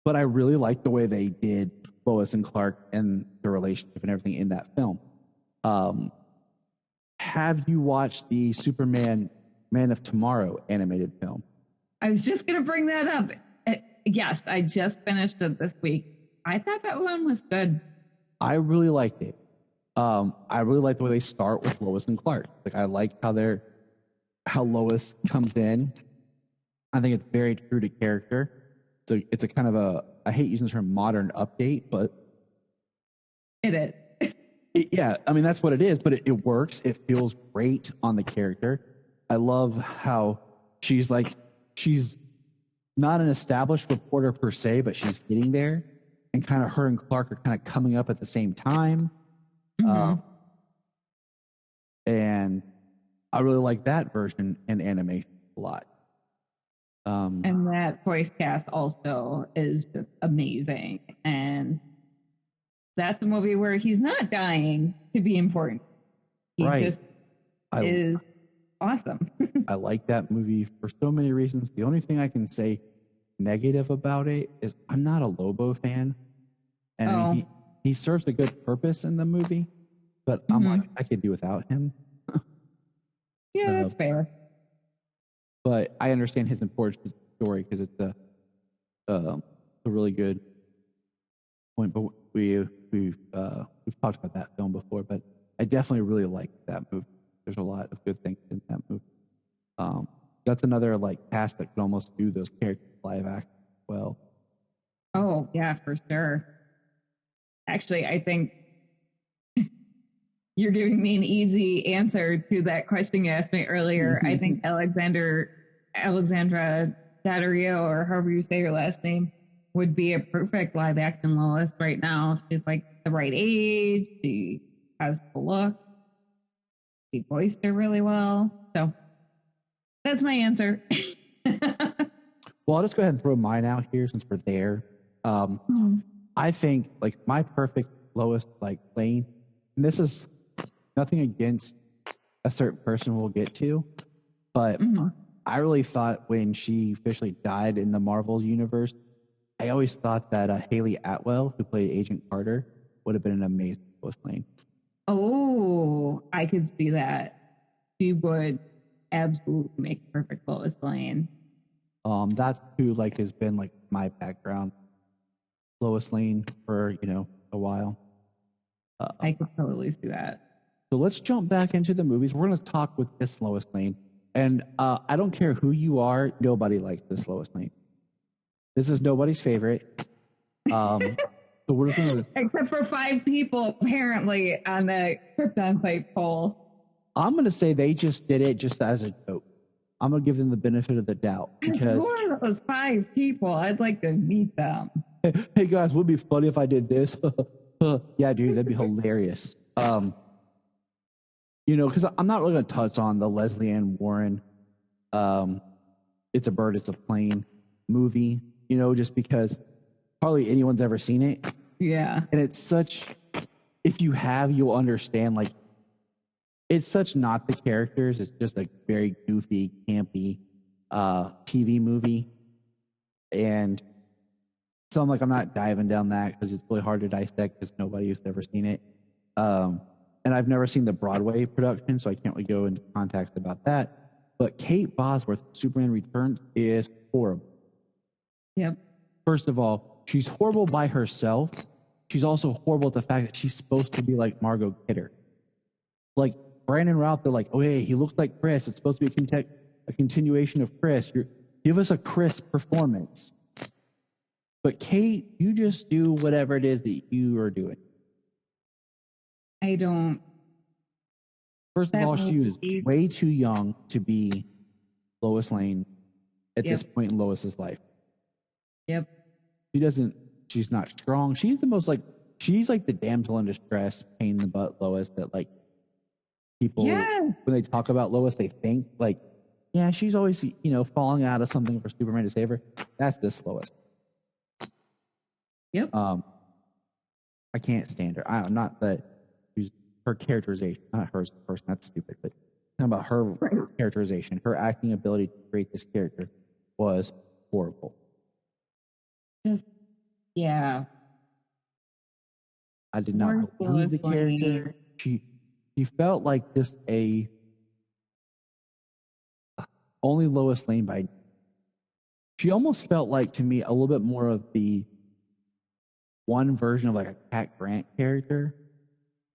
But I really like the way they did Lois and Clark and the relationship and everything in that film. Have you watched the Superman Man of Tomorrow animated film? I was just going to bring that up. Yes, I just finished it this week. I thought that one was good. I really liked it. I really like the way they start with Lois and Clark. Like, I like how Lois comes in. I think it's very true to character. So it's a kind of I hate using the term modern update, but it is. Yeah, I mean, that's what it is, but it works. It feels great on the character. I love how she's not an established reporter per se, but she's getting there, and kind of her and Clark are kind of coming up at the same time. And I really like that version in animation a lot. And that voice cast also is just amazing. And that's a movie where he's not dying to be important. He just is awesome. I like that movie for so many reasons. The only thing I can say negative about it is I'm not a Lobo fan. And he serves a good purpose in the movie, but I'm like, I could do without him. Yeah, that's fair. But I understand his importance to the story, because it's a really good point. But we've talked about that film before, but I definitely really like that movie. There's a lot of good things in that movie. That's another like cast that could almost do those characters live action well. Oh yeah, for sure. Actually, I think you're giving me an easy answer to that question you asked me earlier. I think Alexandra Daddario, or however you say your last name, would be a perfect live action Lois right now. She's like the right age. She has the look. She voiced her really well. So that's my answer. Well, I'll just go ahead and throw mine out here since we're there. I think like my perfect Lois like Lane, and this is nothing against a certain person we'll get to, but I really thought when she officially died in the Marvel universe, I always thought that Haley Atwell, who played Agent Carter, would have been an amazing Lois Lane. Oh, I could see that. She would absolutely make perfect Lois Lane. That's who like has been like my background, Lois Lane for a while. I could totally see that. So let's jump back into the movies. We're going to talk with this Lois Lane, and I don't care who you are, nobody likes this Lois Lane. This is nobody's favorite. So we're just going to, except for 5 people apparently on the Krypton site poll. I'm going to say they just did it just as a joke. I'm going to give them the benefit of the doubt because Who are those 5 people? I'd like to meet them. hey guys, would it be funny if I did this? Yeah, dude, that'd be hilarious. Because I'm not really going to touch on the Leslie Ann Warren, It's a Bird, It's a Plane movie, just because hardly anyone's ever seen it. Yeah. And it's such, if you have, you'll understand, like, it's such not the characters. It's just a very goofy, campy TV movie. And so I'm not diving down that because it's really hard to dissect because nobody has ever seen it. And I've never seen the Broadway production, so I can't really go into context about that. But Kate Bosworth, Superman Returns, is horrible. Yep. First of all, she's horrible by herself. She's also horrible at the fact that she's supposed to be like Margot Kidder. Like Brandon Routh, they're like, oh, hey, he looks like Chris. It's supposed to be a continuation of Chris. Give us a Chris performance. But Kate, you just do whatever it is that you are doing. I don't. First of all, she was way too young to be Lois Lane at this point in Lois's life. Yep. She's not strong. She's like the damsel in distress, pain in the butt Lois that like people, when they talk about Lois, they think like, yeah, she's always, falling out of something for Superman to save her. That's this Lois. Yep. I can't stand her. I'm not that her characterization, not her as a person, that's stupid, but talking about her characterization, her acting ability to create this character was horrible. Yeah. I did not believe the character. She felt like just only Lois Lane by. She almost felt like to me a little bit more of the one version of like a Cat Grant character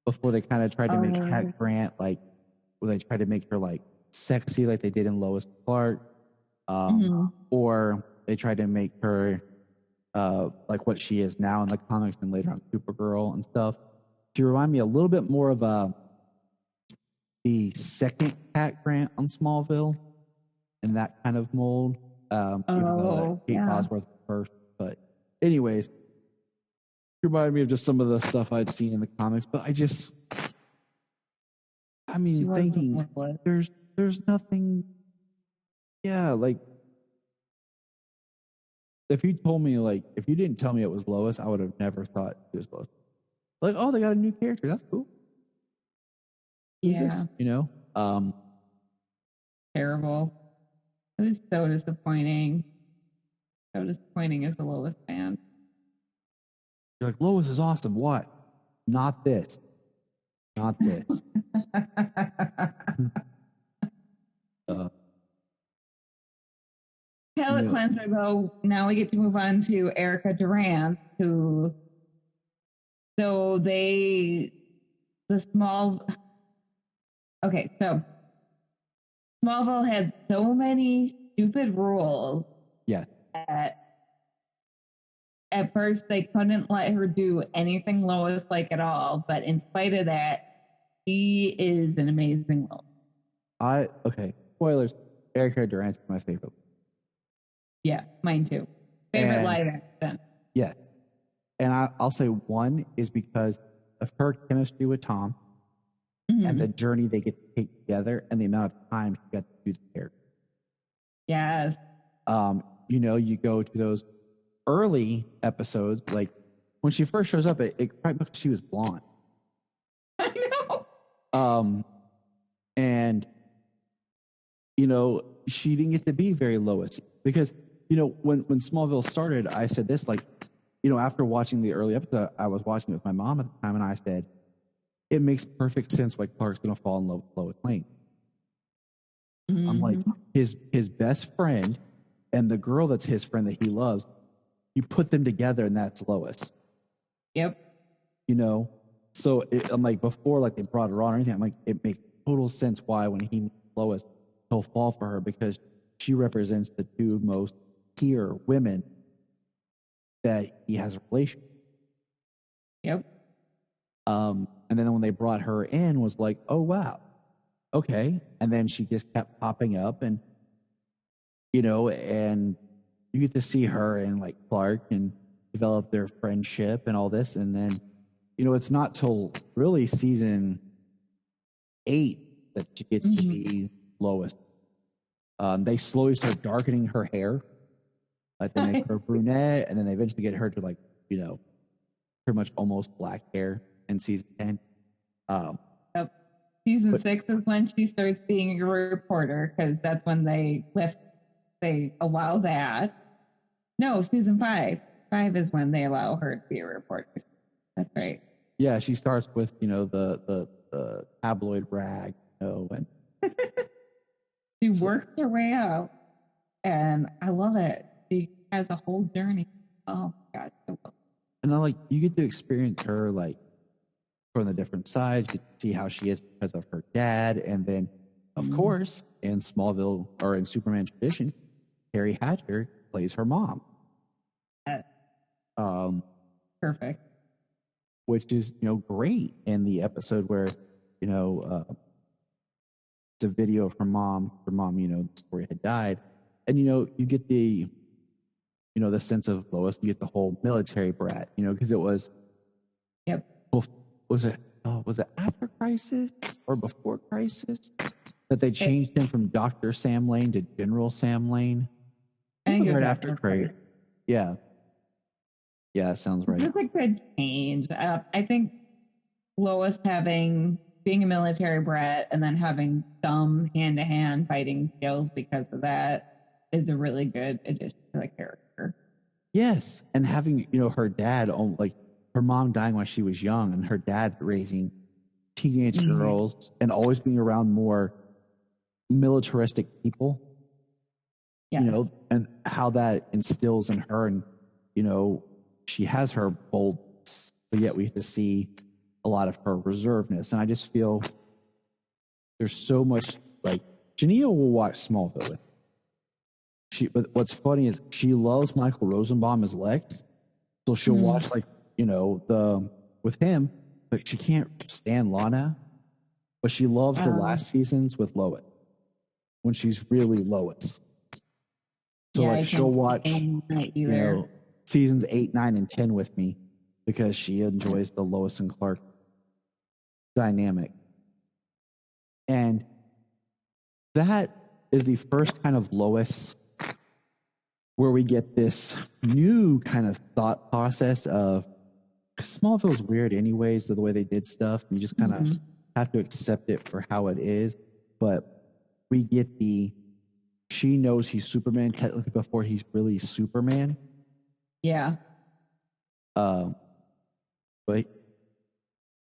before they kind of tried to make Cat Grant like, where they tried to make her like sexy like they did in Lois Clark, or they tried to make her like what she is now in the comics and later on Supergirl and stuff. She reminded me a little bit more of the second Cat Grant on Smallville in that kind of mold. Even though Kate Bosworth first, but anyways, it reminded me of just some of the stuff I'd seen in the comics. But thinking there's nothing. Yeah, like if you told me if you didn't tell me it was Lois, I would have never thought it was Lois. Like, oh, they got a new character. That's cool. Who's this? Terrible. It was so disappointing. So disappointing as a Lois fan. You're like, Lois is awesome. What? Not this. Not this. Palette cleanser, though. Now we get to move on to Erica Durant, who. So Okay, so Smallville had so many stupid rules. Yeah. That at first they couldn't let her do anything Lois like at all, but in spite of that, she is an amazing Lois. Spoilers. Erica Durant's my favorite. Yeah, mine too. Favorite live action. Yeah. And I'll say one is because of her chemistry with Tom and the journey they get to take together and the amount of time she got to do the character. Yes. You go to those early episodes, like when she first shows up, it probably because she was blonde. I know. And she didn't get to be very Lois because when Smallville started, I said this like, after watching the early episode, I was watching it with my mom at the time, and I said, it makes perfect sense why Clark's going to fall in love with Lois Lane. Mm-hmm. I'm like, his best friend and the girl that's his friend that he loves, you put them together, and that's Lois. Yep. So I'm like, before like they brought her on or anything, I'm like, it makes total sense why when he meets Lois, he'll fall for her because she represents the two most pure women that he has a relationship. Yep. And then when they brought her in, was like, oh wow, okay. And then she just kept popping up, and and you get to see her and like Clark and develop their friendship and all this, and then it's not till really season 8 that she gets to be Lois. They slowly start darkening her hair. Like they make her brunette, and then they eventually get her to like, pretty much almost black hair in season 10. Yep. Season 6 is when she starts being a reporter, because that's when they allow that. No, season 5. 5 is when they allow her to be a reporter. That's right. Yeah, she starts with the tabloid rag, and she works her way out, and I love it. She has a whole journey. Oh my gosh, I love it. And I like you get to experience her like from the different sides. You get to see how she is because of her dad, and then of course in Smallville or in Superman tradition, Terry Hatcher plays her mom. Perfect. Which is great in the episode where it's a video of her mom. Her mom, the story had died, and you get the the sense of Lois. You get the whole military brat, because it was. Yep. Was it after Crisis or before Crisis that they changed him from Dr. Sam Lane to General Sam Lane? I think it was right after Crisis. Yeah. Yeah, that sounds right. It's a good change. I think Lois being a military brat and then having some hand-to-hand fighting skills because of that is a really good addition to the character. Yes, and having her dad, like her mom dying when she was young, and her dad raising teenage girls, and always being around more militaristic people. Yes. And how that instills in her, and she has her boldness, but yet we get to see a lot of her reservedness. And I just feel there's so much, like, Jania will watch Smallville with me. But what's funny is she loves Michael Rosenbaum as Lex, so she'll watch with him, but she can't stand Lana. But she loves the last seasons with Lois when she's really Lois. So she'll watch seasons 8, 9, and 10 with me because she enjoys the Lois and Clark dynamic. And that is the first kind of Lois where we get this new kind of thought process of, because Smallville's weird anyways, the way they did stuff. You just kind of have to accept it for how it is. But we get she knows he's Superman technically before he's really Superman. Yeah. But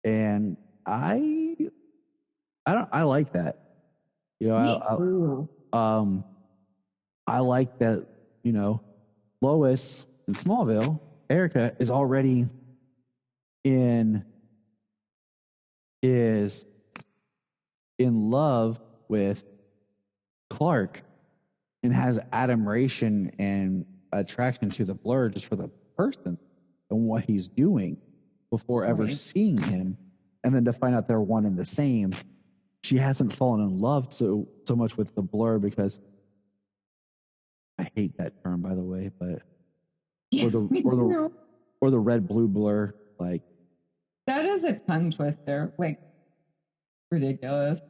and I like that. I like that, Lois in Smallville, Erica is already in love with Clark and has admiration and attraction to the Blur just for the person and what he's doing before ever seeing him. And then to find out they're one and the same, she hasn't fallen in love so much with the Blur, because I hate that term, by the way, but or the red blue blur, like that is a tongue twister, like ridiculous.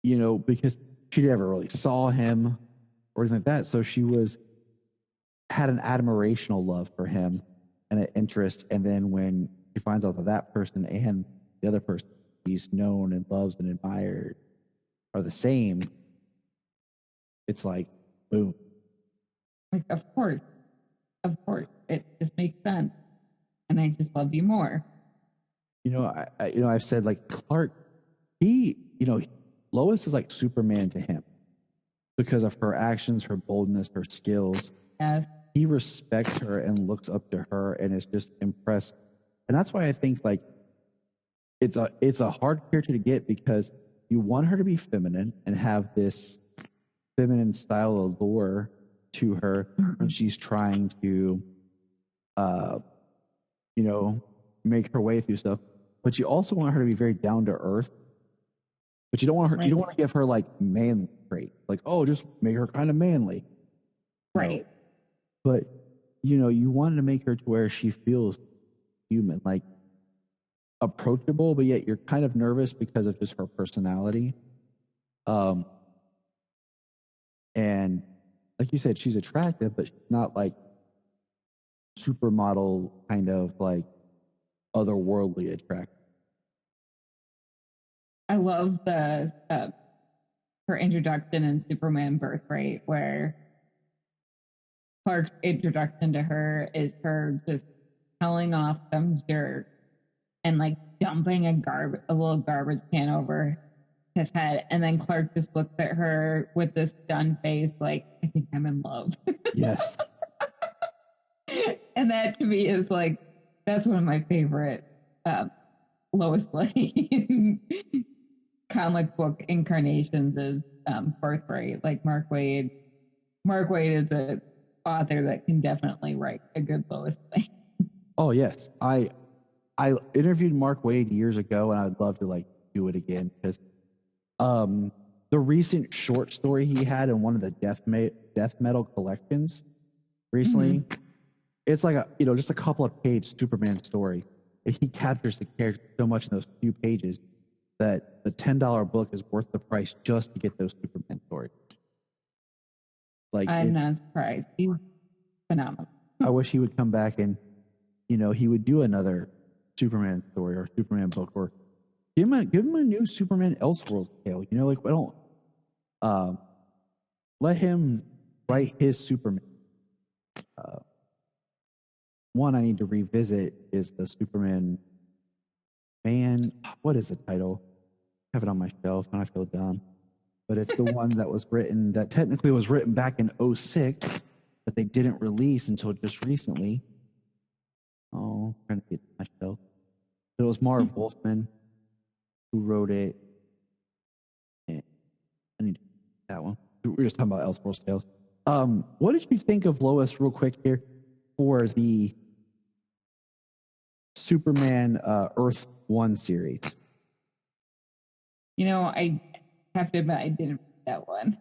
Because she never really saw him or anything like that. So she had an admirational love for him and an interest. And then when she finds out that that person and the other person he's known and loves and admired are the same, it's like, boom. Like, of course, it just makes sense, and I just love you more. I've said like Clark, Lois is like Superman to him because of her actions, her boldness, her skills. Yes. He respects her and looks up to her and is just impressed. And that's why I think like it's a hard character to get, because you want her to be feminine and have this feminine style allure to her when she's trying to make her way through stuff. But you also want her to be very down to earth. But you don't want her, you don't want to give her like manly trait. Like, oh, just make her kind of manly. Right. But you want to make her to where she feels human, like approachable, but yet you're kind of nervous because of just her personality. And like you said, she's attractive, but she's not like supermodel kind of like otherworldly attractive. I love the her introduction in Superman Birthright, where Clark's introduction to her is her just telling off some jerk and like dumping a little garbage can over his head, and then Clark just looks at her with this stunned face, like, I think I'm in love. Yes. And that to me is like, that's one of my favorite Lois Lane comic book incarnations is Birthright. Like Mark Waid is an author that can definitely write a good Lois Lane. Oh yes, I interviewed Mark Waid years ago, and I'd love to like do it again, because the recent short story he had in one of the death metal collections recently, it's like just a couple of page Superman story. He captures the character so much in those few pages that the $10 book is worth the price just to get those Superman stories. Like, I'm not surprised. He's phenomenal. I wish he would come back and he would do another Superman story or Superman book, or give him a new Superman Elseworlds tale. Like, I don't let him write his Superman. One I need to revisit is the Superman Man. What is the title? I have it on my shelf and I feel dumb. But it's the one that technically was written back in 2006 that they didn't release until just recently. Oh, I'm trying to get to my shelf. It was Marv Wolfman who wrote it. And I need to that one. We were just talking about Elseworlds Tales. What did you think of Lois, real quick here, for the Superman Earth 1 series? I have to admit I didn't read that one.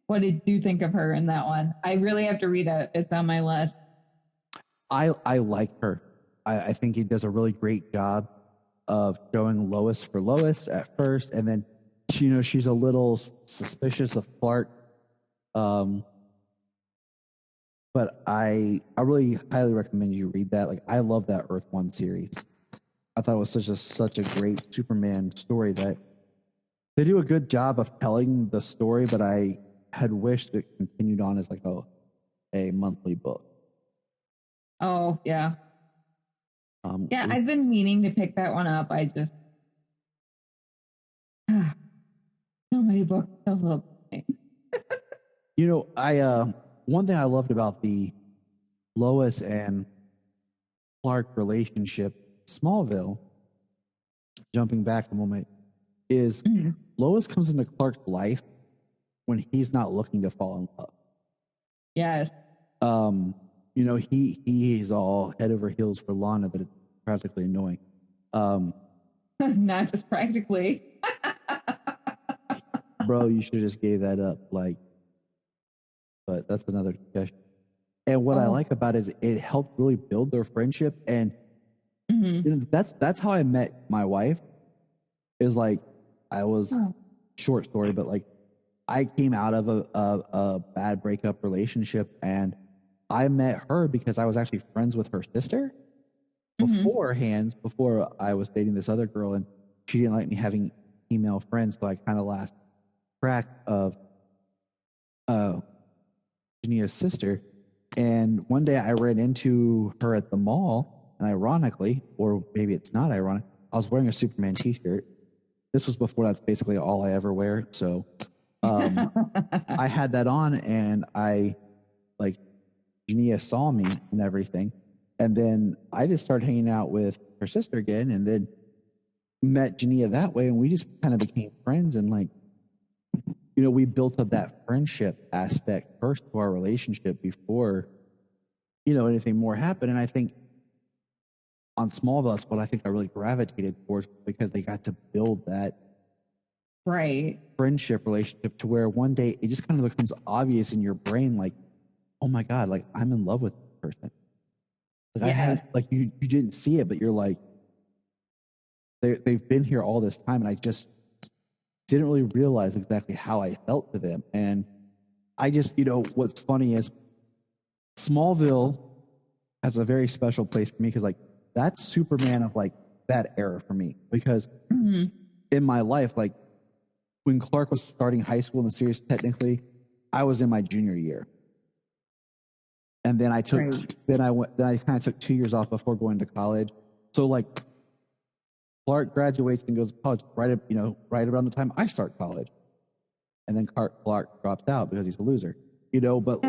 What did you think of her in that one? I really have to read it. It's on my list. I like her. I think he does a really great job of showing Lois for Lois at first, and then she's a little suspicious of Clark. But I really highly recommend you read that. Like, I love that Earth 1 series. I thought it was such a great Superman story that they do a good job of telling the story, but I had wished it continued on as like a monthly book. Oh, yeah. I've been meaning to pick that one up. I just so many books, so little things. One thing I loved about the Lois and Clark relationship, Smallville, jumping back a moment, is Lois comes into Clark's life when he's not looking to fall in love. Yes. He is all head over heels for Lana, but it's practically annoying. Not just practically. Bro, you should have just gave that up. But that's another discussion. And what I like about it is it helped really build their friendship. And that's how I met my wife. Is like, I was short story, but like I came out of a bad breakup relationship, and I met her because I was actually friends with her sister beforehand, before I was dating this other girl, and she didn't like me having female friends, so I kind of lost track of Jania's sister. And one day I ran into her at the mall, and ironically, or maybe it's not ironic, I was wearing a Superman t-shirt. This was before that's basically all I ever wear. So I had that on, and Jania saw me and everything. And then I just started hanging out with her sister again, and then met Jania that way. And we just kind of became friends. And we built up that friendship aspect first to our relationship before, anything more happened. And I think on Smallville, that's what I think I really gravitated towards, because they got to build that friendship relationship to where one day it just kind of becomes obvious in your brain, like, oh my God, like I'm in love with this person. Like I had, like you didn't see it, but you're like, they've been here all this time, and I just didn't really realize exactly how I felt to them. And I just, what's funny is Smallville has a very special place for me, because that's Superman of that era for me, because in my life, when Clark was starting high school in the series, technically I was in my junior year. And then I took, then I kind of took 2 years off before going to college. So Clark graduates and goes to college right around the time I start college. And then Clark drops out because he's a loser, but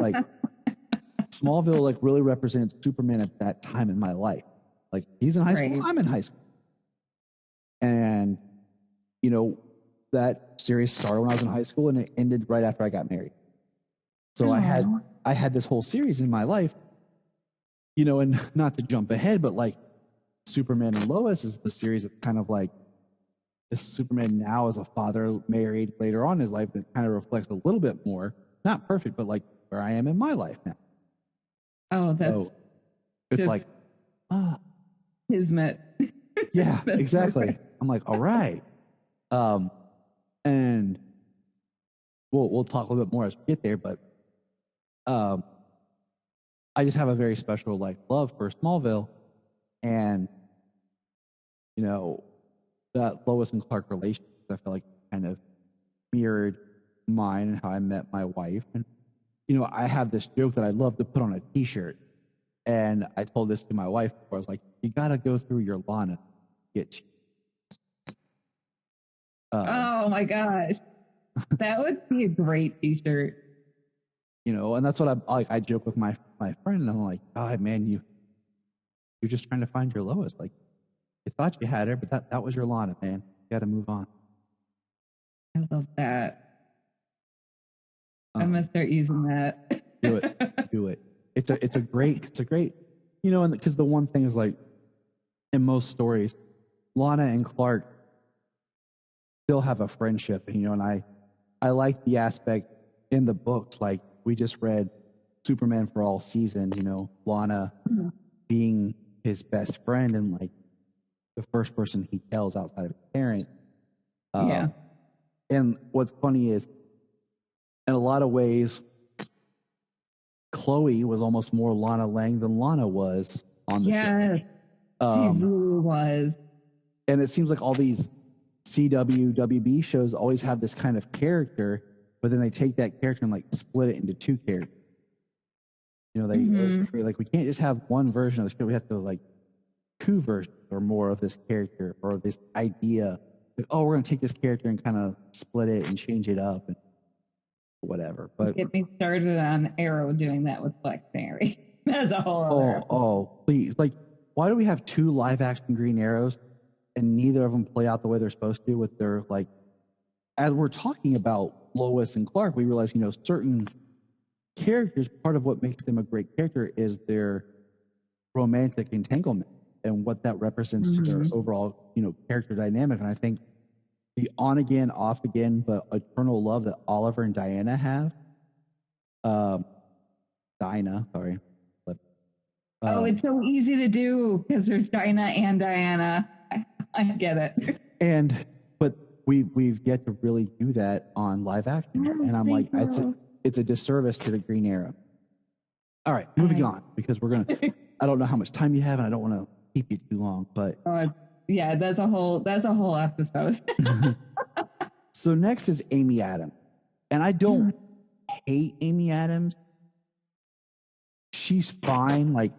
Smallville really represents Superman at that time in my life. He's in high school, I'm in high school. And, that series started when I was in high school, and it ended right after I got married. So I had this whole series in my life, and not to jump ahead, but Superman and Lois is the series that's kind of this Superman now as a father, married later on in his life, that kind of reflects a little bit more, not perfect, but where I am in my life now. Oh, that's it's Kismet. Yeah, exactly. Perfect. I'm like, all right. And we'll talk a little bit more as we get there, but I just have a very special love for Smallville, and that Lois and Clark relationship, I feel kind of mirrored mine and how I met my wife. And I have this joke that I love to put on a t-shirt, and I told this to my wife before. I was like, you got to go through your Lana to get to oh my gosh, that would be a great t-shirt. And that's what I joke with my friend, and I'm like, God, man, you're just trying to find your Lois. You thought you had her, but that was your Lana, man. You got to move on. I love that. I'm gonna start using that. Do it. It's a great, and because the one thing is in most stories, Lana and Clark still have a friendship, and I like the aspect in the books. We just read Superman for All Season, Lana being his best friend and the first person he tells outside of a parent. And what's funny is, in a lot of ways, Chloe was almost more Lana Lang than Lana was on the show. She really was. And it seems like all these CW, WB shows always have this kind of character, but then they take that character and split it into two characters. They create, we can't just have one version of the show. We have to two versions or more of this character, or this idea. We're going to take this character and kind of split it and change it up and whatever. But get me started on Arrow doing that with Black Canary. That's a whole other. Oh, please! Why do we have two live action Green Arrows and neither of them play out the way they're supposed to? With their as we're talking about Lois and Clark, we realize certain characters, part of what makes them a great character is their romantic entanglement and what that represents to their overall character dynamic. And I think the on again, off again, but eternal love that Oliver and Diana have. Dinah, sorry. It's so easy to do because there's Dinah and Diana. I get it. But we've yet to really do that on live action, and I'm like, it's a disservice to the Green Arrow. All right, moving on, because we're gonna. I don't know how much time you have, and I don't want to keep you too long, but yeah, that's a whole episode. So next is Amy Adams, and I don't hate Amy Adams. She's fine. Like,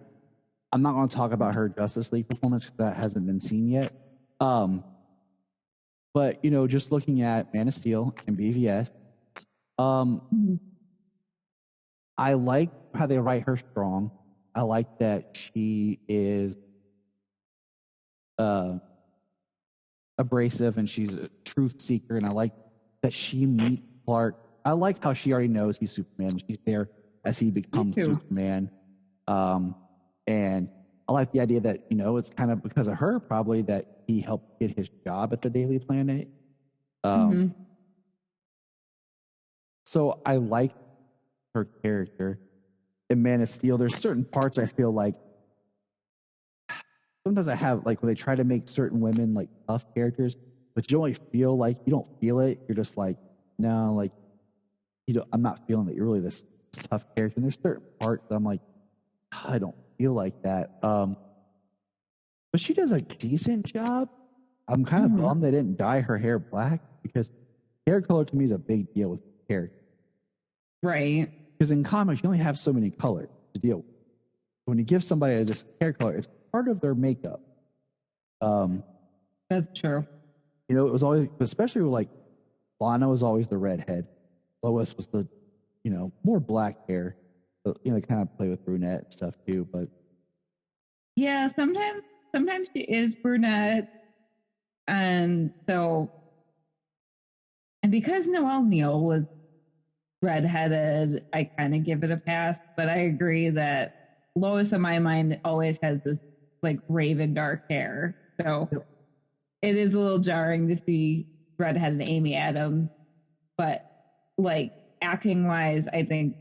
I'm not going to talk about her Justice League performance because that hasn't been seen yet. But just looking at Man of Steel and BVS, I like how they write her strong. I like that she is abrasive and she's a truth seeker, and I like that she meets Clark. I like how she already knows he's Superman. She's there as he becomes Superman. And I like the idea that, it's kind of because of her probably that he helped get his job at the Daily Planet. So I like her character. In Man of Steel, there's certain parts I feel like sometimes I have, like, when they try to make certain women like tough characters, but you don't feel like, you don't feel it. You're just like, no, like, I'm not feeling that you're really this tough character. And there's certain parts that I'm like, I don't feel like that. But she does a decent job. I'm kind of bummed they didn't dye her hair black, because hair color to me is a big deal with character. Right. Because in comics, you only have so many colors to deal with. When you give somebody just hair color, it's part of their makeup. That's true. It was always, especially with, like, Lana was always the redhead. Lois was the, more black hair. But, kind of play with brunette and stuff too. But yeah, sometimes she is brunette. And because Noelle Neal was redheaded, I kind of give it a pass. But I agree that Lois, in my mind, always has this like raven dark hair. So it is a little jarring to see redheaded Amy Adams. But like acting wise, I think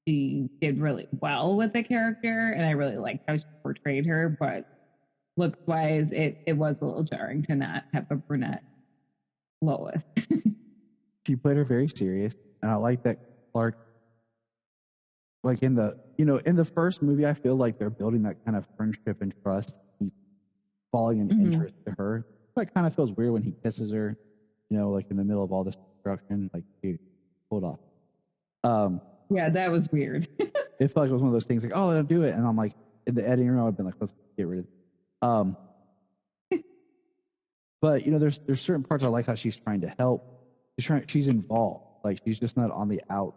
she did really well with the character, and I really liked how she portrayed her. But looks wise, it was a little jarring to not have a brunette Lois. she played her very serious, and I like that Clark. Like in the first movie, I feel like they're building that kind of friendship and trust. He's falling in interest to her. But it kind of feels weird when he kisses her, like in the middle of all this destruction. Like, dude, hold off. Yeah, that was weird. It felt like it was one of those things like, oh, they'll do it. And I'm like, in the editing room, I've been like, let's get rid of it. But, there's certain parts I like how she's trying to help. She's involved. Like, she's just not on the out.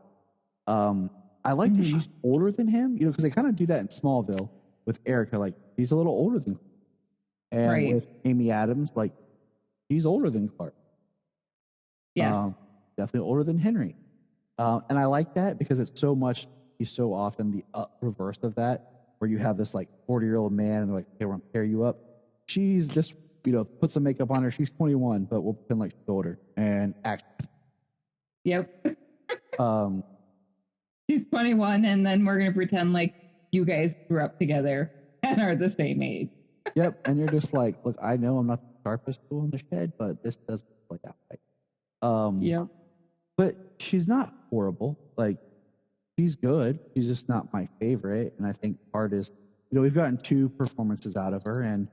I like that she's older than him, because they kind of do that in Smallville with Erica. Like, she's a little older than Clark. And with Amy Adams, like, she's older than Clark. Yes. Definitely older than Henry. And I like that because it's he's so often the reverse of that, where you have this like 40-year-old man and they're like, okay, we're going to pair you up. She's just, put some makeup on her. She's 21, but we'll pretend like she's older and act. Yep. She's 21, and then we're going to pretend like you guys grew up together and are the same age. Yep. And you're just like, look, I know I'm not the sharpest tool in the shed, but this doesn't play out right. Yep. But she's not horrible. Like, she's good. She's just not my favorite. And I think part is, we've gotten 2 performances out of her, and,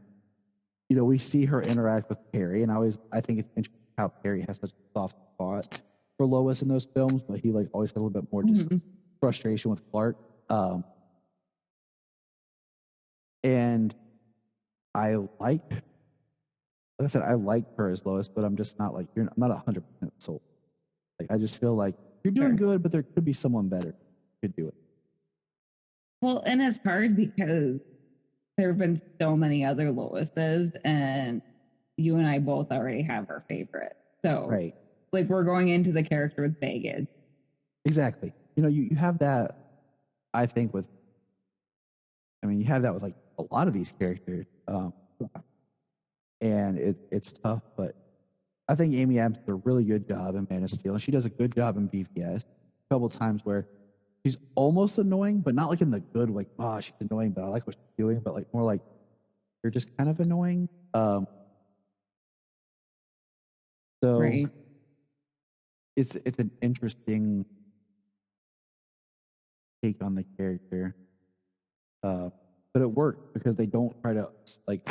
we see her interact with Perry. And I think it's interesting how Perry has such a soft spot for Lois in those films, but he like always had a little bit more just frustration with Clark. And I like I said, I like her as Lois, but I'm just not like, I'm not 100% sold. Like, I just feel like you're doing good, but there could be someone better who could do it. Well, and it's hard because there have been so many other Loises, and you and I both already have our favorite. So, like, we're going into the character with baggage. Exactly. You have that, I think, you have that with like a lot of these characters. And it's tough, but I think Amy Adams does a really good job in Man of Steel, and she does a good job in BVS. A couple of times where she's almost annoying, but not like in the good, like, oh, she's annoying, but I like what she's doing, but like more like you're just kind of annoying. So Right. it's an interesting take on the character. But it worked because they don't try to like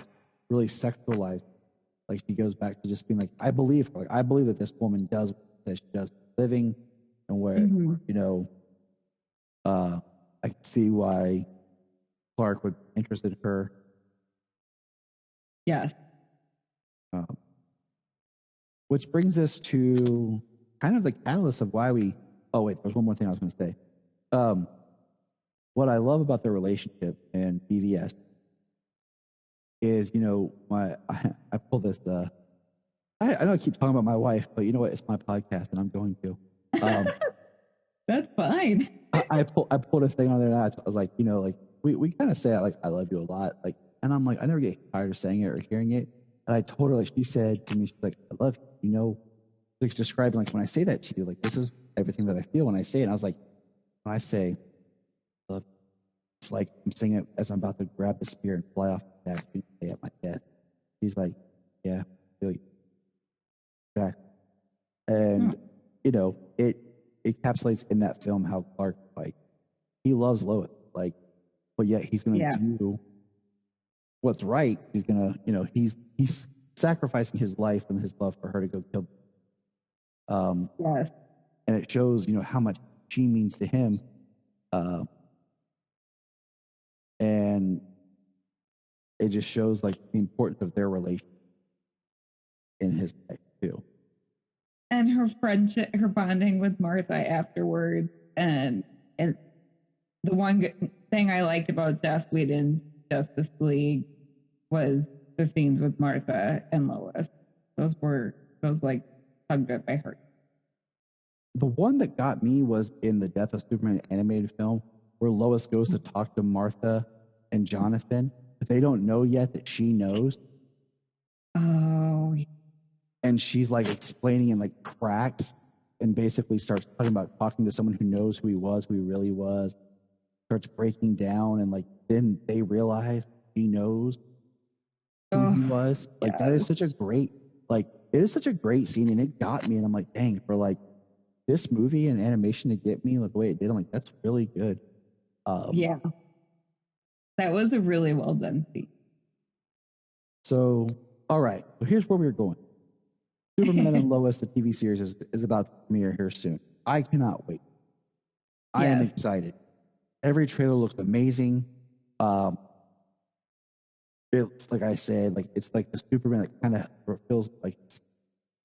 really sexualize. Like she goes back to just being like, I believe her. Like I believe that this woman does that she does for a living, and where Mhm. you know, I can see why Clark would be interested in her. Yes. Which brings us to kind of the catalyst of why we. Oh wait, there's one more thing I was going to say. What I love about their relationship and BVS is, you know, I pull this. I know I keep talking about my wife, but you know what? It's my podcast, and I'm going to. That's fine. I pulled a thing on there, and I was like, you know, like we kind of say like I love you a lot, like, and I'm like I never get tired of saying it or hearing it. And I told her, like, she said to me, she's like, I love you. You know, like describing like when I say that to you, like this is everything that I feel when I say it. And I was like, when I say love, it's like I'm saying it as I'm about to grab the spear and fly off the back at my death. She's like, yeah, I feel you. Exactly. And you know, it encapsulates in that film how Clark, like, he loves Lois, like, but yet he's gonna do what's right. He's gonna, you know, he's sacrificing his life and his love for her to go kill. Yes. And it shows, you know, how much she means to him, and it just shows like the importance of their relationship in his life too. And her friendship, her bonding with Martha afterwards, and the one thing I liked about Joss Whedon's Justice League was the scenes with Martha and Lois. Those like tugged at my heart. The one that got me was in the Death of Superman animated film, where Lois goes to talk to Martha and Jonathan, but they don't know yet that she knows. Oh, And she's like explaining in like cracks, and basically starts talking to someone who knows who he really was, starts breaking down, and like then they realize she knows who he was. Like that is such a great, like it is such a great scene, and it got me. And I'm like, dang, for like this movie and animation to get me like the way it did, I'm like, that's really good. yeah. That was a really well done scene. So, all right, so here's where we're going. Superman and Lois, the TV series, is about to premiere here soon. I cannot wait. I am excited. Every trailer looks amazing. It's like I said, like it's like the Superman that kind of feels like it's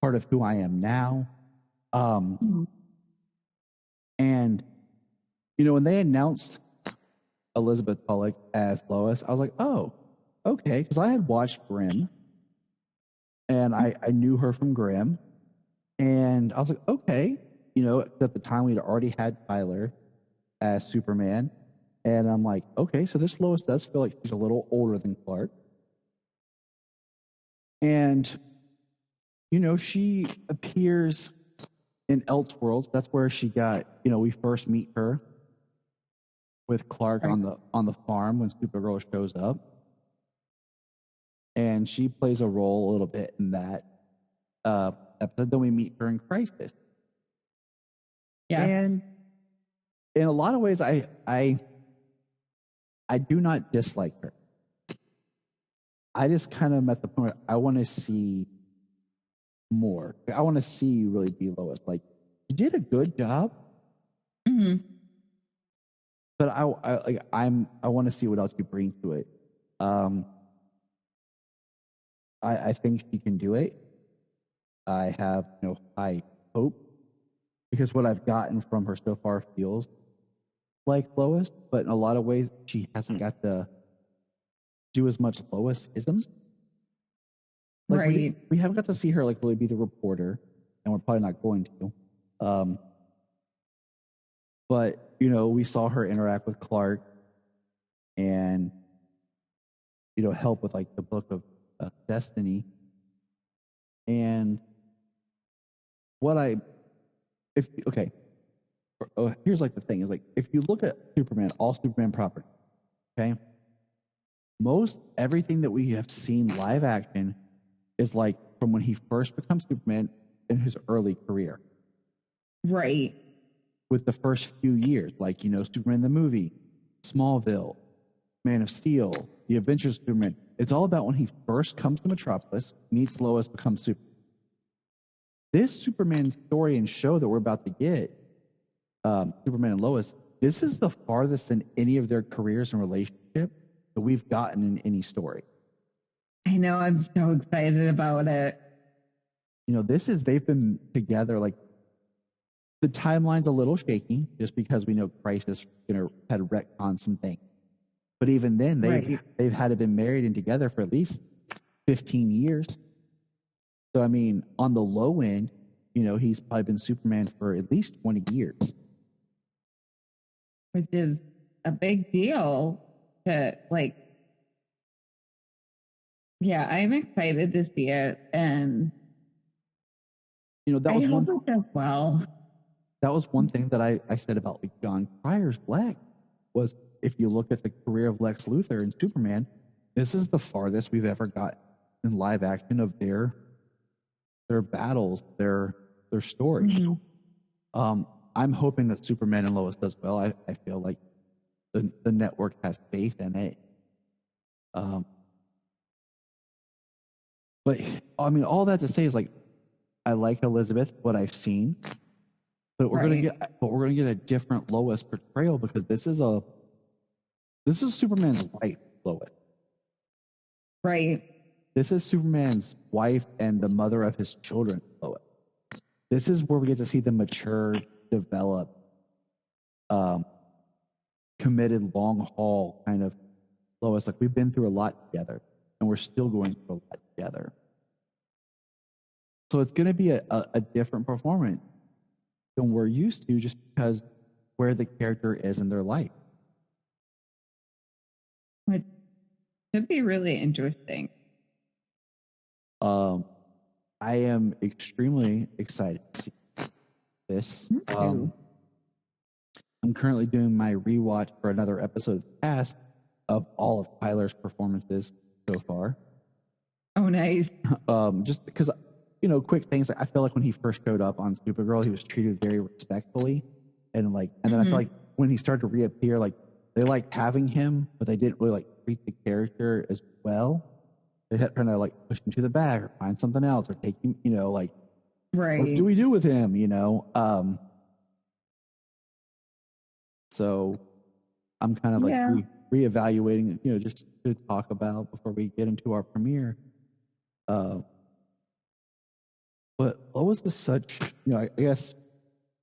part of who I am now. And you know, when they announced Elizabeth Bullock as Lois, I was like, oh, okay, because I had watched Grimm, and I knew her from Grimm, and I was like, okay, you know, at the time we'd already had Tyler as Superman, and I'm like, okay, so this Lois does feel like she's a little older than Clark, and you know, she appears in Elseworlds. That's where she got, you know, we first meet her with Clark on the farm when Supergirl shows up, and she plays a role a little bit in that episode. Then we meet her in Crisis, and in a lot of ways, I do not dislike her. I just kind of am at the point where I want to see more. I want to see you really be Lois. Like you did a good job. But I want to see what else you bring to it. I think she can do it. I have high hope, because what I've gotten from her so far feels like Lois, but in a lot of ways she hasn't got to do as much Lois-isms. Like we haven't got to see her like really be the reporter, and we're probably not going to. But you know, we saw her interact with Clark, and you know, help with like the book of Destiny. And here's like the thing is like, if you look at Superman, all Superman property, okay, most everything that we have seen live action is like from when he first becomes Superman in his early career. Right. With the first few years, like, Superman the movie, Smallville, Man of Steel, The Adventures of Superman. It's all about when he first comes to Metropolis, meets Lois, becomes Superman. This Superman story and show that we're about to get, Superman and Lois, this is the farthest in any of their careers and relationship that we've gotten in any story. I know. I'm so excited about it. They've been together, like, the timeline's a little shaky just because we know Crisis, had retconned some things. But even then, they've had to been married and together for at least 15 years. So, I mean, on the low end, he's probably been Superman for at least 20 years. Which is a big deal to, like, yeah, I'm excited to see it. And, that was hope it does well. That was one thing that I said about, like, John Cryer's Lex, was if you look at the career of Lex Luthor and Superman, this is the farthest we've ever got in live action of their battles, their story. Mm-hmm. I'm hoping that Superman and Lois does well. I feel like the network has faith in it. But I mean, all that to say is, like, I like Elizabeth, what I've seen, but we're gonna get a different Lois portrayal, because this is Superman's wife, Lois. Right. This is Superman's wife and the mother of his children, Lois. This is where we get to see the mature, developed, committed, long haul kind of Lois. Like, we've been through a lot together, and we're still going through a lot together. So it's going to be a different performance than we're used to, just because where the character is in their life. Which should be really interesting. I am extremely excited to see this. I'm currently doing my rewatch for another episode of the cast of all of Tyler's performances so far. Oh, nice. Just because, quick things. I feel like when he first showed up on Supergirl, he was treated very respectfully, and then I feel like when he started to reappear, like, they liked having him, but they didn't really, like, treat the character as well. They had trying to, like, push him to the back or find something else or take him, like, right. What do we do with him? So I'm kind of like reevaluating, just to talk about before we get into our premiere. But Lois is such, I guess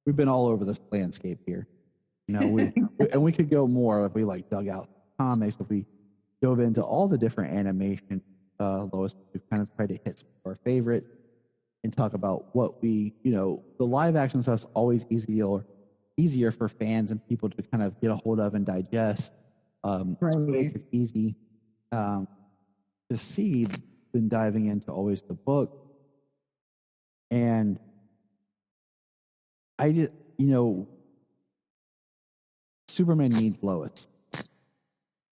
we've been all over this landscape here. And we could go more if we, like, dug out comics, if we dove into all the different animation. Lois, we kind of tried to hit some of our favorites and talk about what we, the live action stuff's always easier for fans and people to kind of get a hold of and digest. So it's easy to see than diving into always the book. And I did, Superman needs Lois.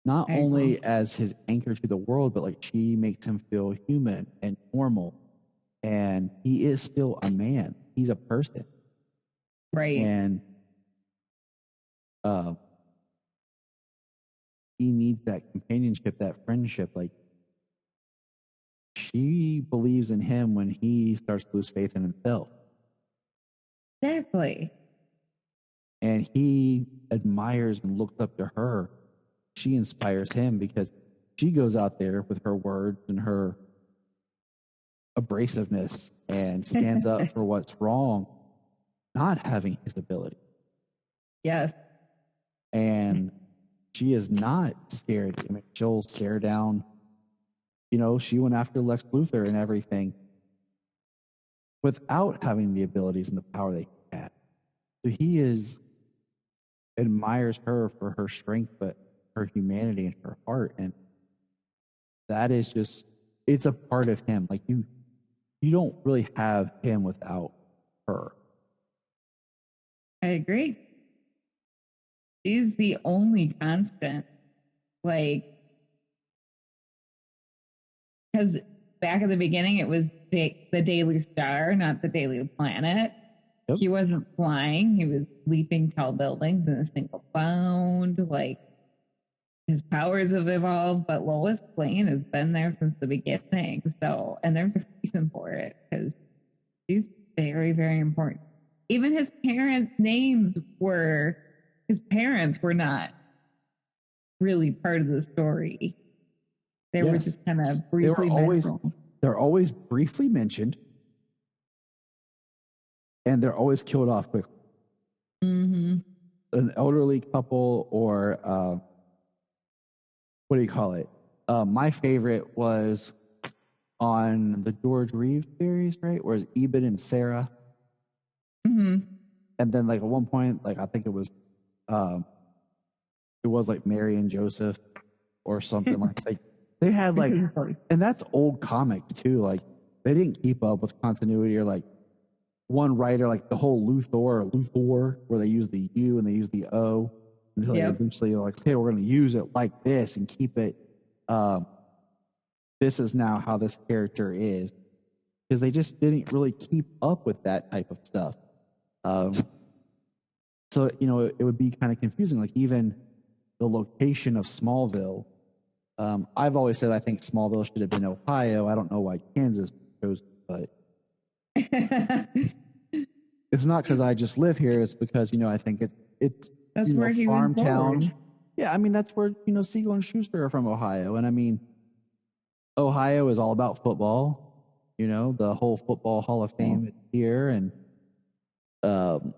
Not only as his anchor to the world, but, like, she makes him feel human and normal. And he is still a man. He's a person. Right. And he needs that companionship, that friendship. Like, she believes in him when he starts to lose faith in himself. Exactly. And he admires and looks up to her. She inspires him because she goes out there with her words and her abrasiveness and stands up for what's wrong, not having his ability. Yes. And she is not scared. I mean, she'll stare down. She went after Lex Luthor and everything without having the abilities and the power that he had. So he admires her for her strength, but her humanity and her heart. And that is just, it's a part of him. Like, you don't really have him without her. I agree. She's the only constant. Like, because back at the beginning, it was the Daily Star, not the Daily Planet. Yep. He wasn't flying. He was leaping tall buildings in a single bound. Like, his powers have evolved, but Lois Lane has been there since the beginning. So, and there's a reason for it, because she's very, very important. Even his parents' his parents were not really part of the story. They were just kind of briefly mentioned. They're always briefly mentioned, and they're always killed off quickly. Mm-hmm. An elderly couple, or what do you call it? My favorite was on the George Reeves series, right? Whereas Eben and Sarah. Mm-hmm. And then, like, at one point, like, I think it was like Mary and Joseph or something like they had like, and that's old comics too. Like, they didn't keep up with continuity, or like one writer, like the whole Luthor, where they use the U and they use the O until they eventually are like, okay, we're going to use it like this and keep it. This is now how this character is, because they just didn't really keep up with that type of stuff. So, you know, it would be kind of confusing. Like, even the location of Smallville, I've always said I think Smallville should have been Ohio. I don't know why Kansas chose, but it's not because I just live here. It's because, you know, I think it's that's you know, where he farm was born. town. Yeah, I mean, that's where, you know, Siegel and Schuster are from, Ohio. And I mean, Ohio is all about football. You know, the whole Football Hall of Fame is here, and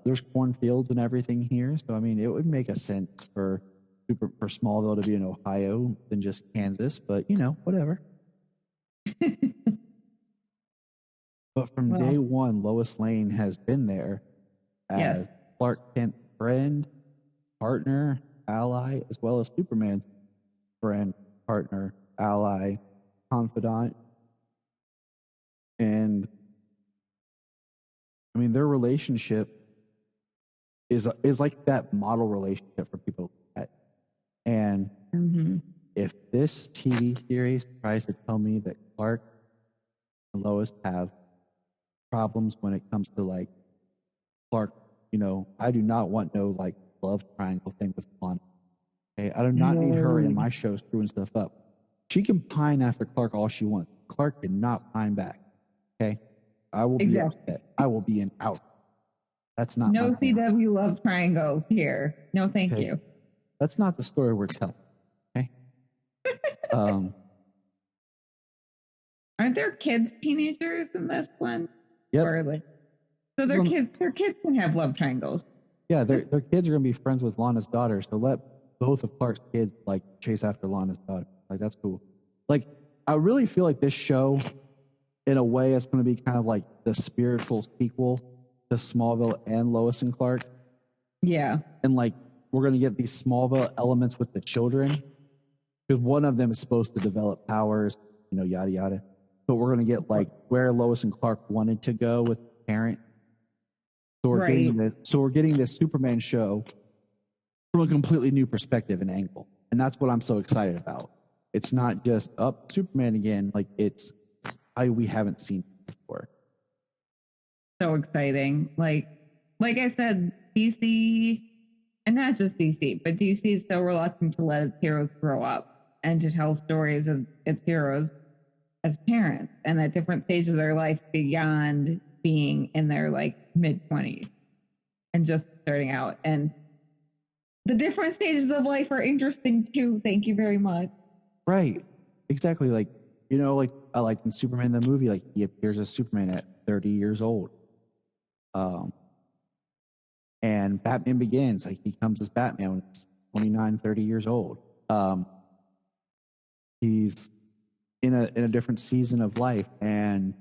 there's cornfields and everything here. So, I mean, it would make a sense for Smallville to be in Ohio than just Kansas, but, you know, whatever. But from day one, Lois Lane has been there as Clark Kent's friend, partner, ally, as well as Superman's friend, partner, ally, confidant. And I mean, their relationship is like that model relationship for people to look at. And if this TV series tries to tell me that Clark and Lois have problems when it comes to, like, Clark, you know, I do not want no, like, love triangle thing with Lana. Okay, I do not need her in my show screwing stuff up. She can pine after Clark all she wants. Clark cannot pine back. Okay, I will be upset. I will be an out. That's not no my CW love triangles here. No, thank you. That's not the story we're telling. Okay. Aren't there kids teenagers in this one? Yep. Or like, so their kids can have love triangles. Yeah, their kids are gonna be friends with Lana's daughter. So let both of Clark's kids, like, chase after Lana's daughter. Like, that's cool. Like, I really feel like this show, in a way, it's going to be kind of like the spiritual sequel to Smallville and Lois and Clark. Yeah. And, like, we're going to get these Smallville elements with the children, because one of them is supposed to develop powers, you know, yada, yada. But we're going to get, like, where Lois and Clark wanted to go with the parent. So we're getting this Superman show from a completely new perspective and angle. And that's what I'm so excited about. It's not just up Superman again. Like, it's we haven't seen before. So exciting. Like I said, DC, and not just DC, but DC is so reluctant to let its heroes grow up and to tell stories of its heroes as parents and at different stages of their life beyond being in their, like, mid-20s and just starting out. And the different stages of life are interesting too. Thank you very much. Right. Exactly. Like, you know, like, I like in Superman the movie, like, he appears as Superman at 30 years old. And Batman Begins, like, he comes as Batman when he's 29, 30 years old. He's in a different season of life, and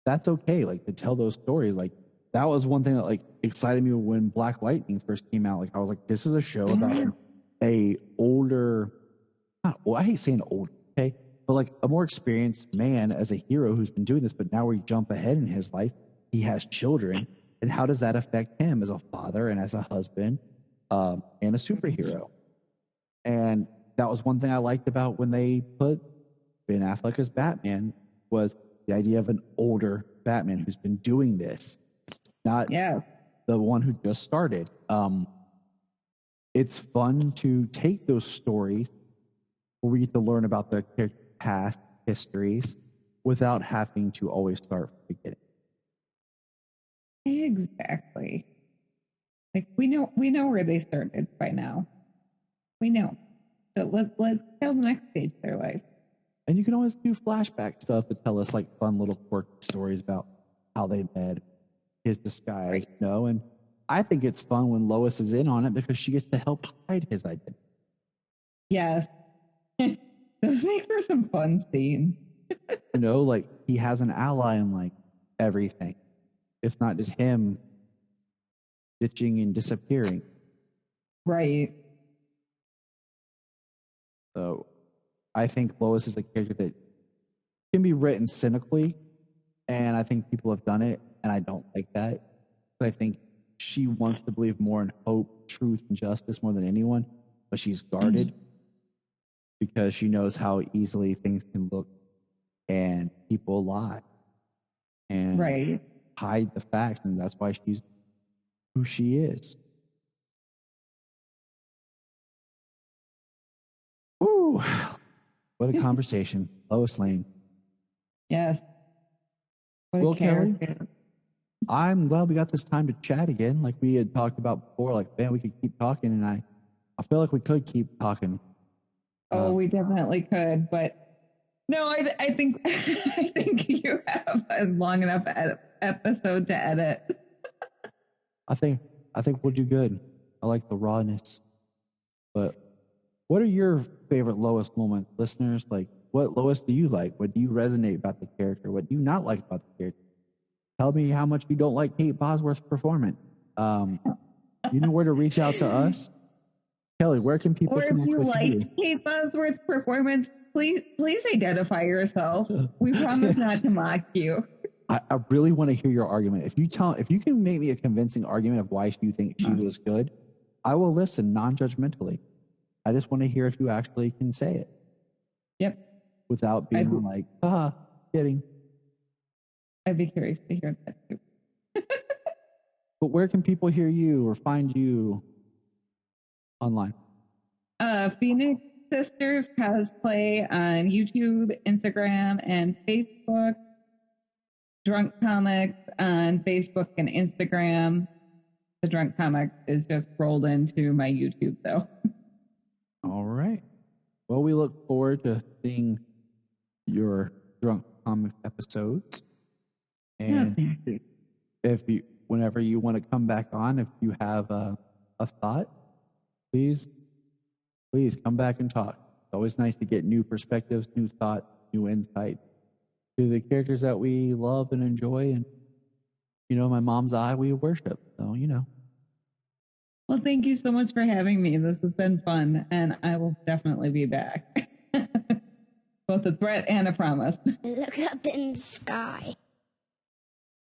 that's okay. Like, to tell those stories, like, that was one thing that, like, excited me when Black Lightning first came out. Like, I was like, this is a show about a older, I hate saying old, okay, but like a more experienced man as a hero who's been doing this, but now we jump ahead in his life. He has children, and how does that affect him as a father and as a husband, and a superhero? And that was one thing I liked about when they put Ben Affleck as Batman was the idea of an older Batman who's been doing this, not the one who just started. It's fun to take those stories where we get to learn about their past histories without having to always start from the beginning. Exactly. Like we know where they started by now. We know. So let's tell the next stage of their life. And you can always do flashback stuff to tell us like fun little quirky stories about how they met, his disguise, you know. And I think it's fun when Lois is in on it because she gets to help hide his identity. Yes. Those make for some fun scenes. You know, like he has an ally in like everything. It's not just him ditching and disappearing. Right. So I think Lois is a character that can be written cynically, and I think people have done it, and I don't like that. But I think she wants to believe more in hope, truth, and justice more than anyone, but she's guarded because she knows how easily things can look, and people lie and hide the facts, and that's why she's who she is. Ooh, what a conversation. Lois Lane. Yes. Well, Kelly, I'm glad we got this time to chat again. Like we had talked about before, like, man, we could keep talking, and I feel like we could keep talking. Oh, we definitely could, but no, I think I think you have a long enough episode to edit. I think we'll do good. I like the rawness. But what are your favorite Lois moments, listeners? Like, what Lois do you like? What do you resonate about the character? What do you not like about the character? Tell me how much you don't like Kate Bosworth's performance. You know where to reach out to us. Kelly, where can people connect with you? Or if you like Kate Bosworth's performance, please identify yourself. We promise not to mock you. I really want to hear your argument. If you can make me a convincing argument of why you think she was good, I will listen non-judgmentally. I just want to hear if you actually can say it. Yep. Without being like, kidding. I'd be curious to hear that too. But where can people hear you or find you online? Phoenix Sisters Cosplay on YouTube, Instagram, and Facebook. Drunk Comics on Facebook and Instagram. The Drunk Comic is just rolled into my YouTube, though. All right. Well, we look forward to seeing your Drunk Comics episodes. And whenever you want to come back on, if you have a thought, please come back and talk. It's always nice to get new perspectives, new thoughts, new insights to the characters that we love and enjoy. And, my mom's eye, we worship. So, Well, thank you so much for having me. This has been fun, and I will definitely be back. Both a threat and a promise. Look up in the sky.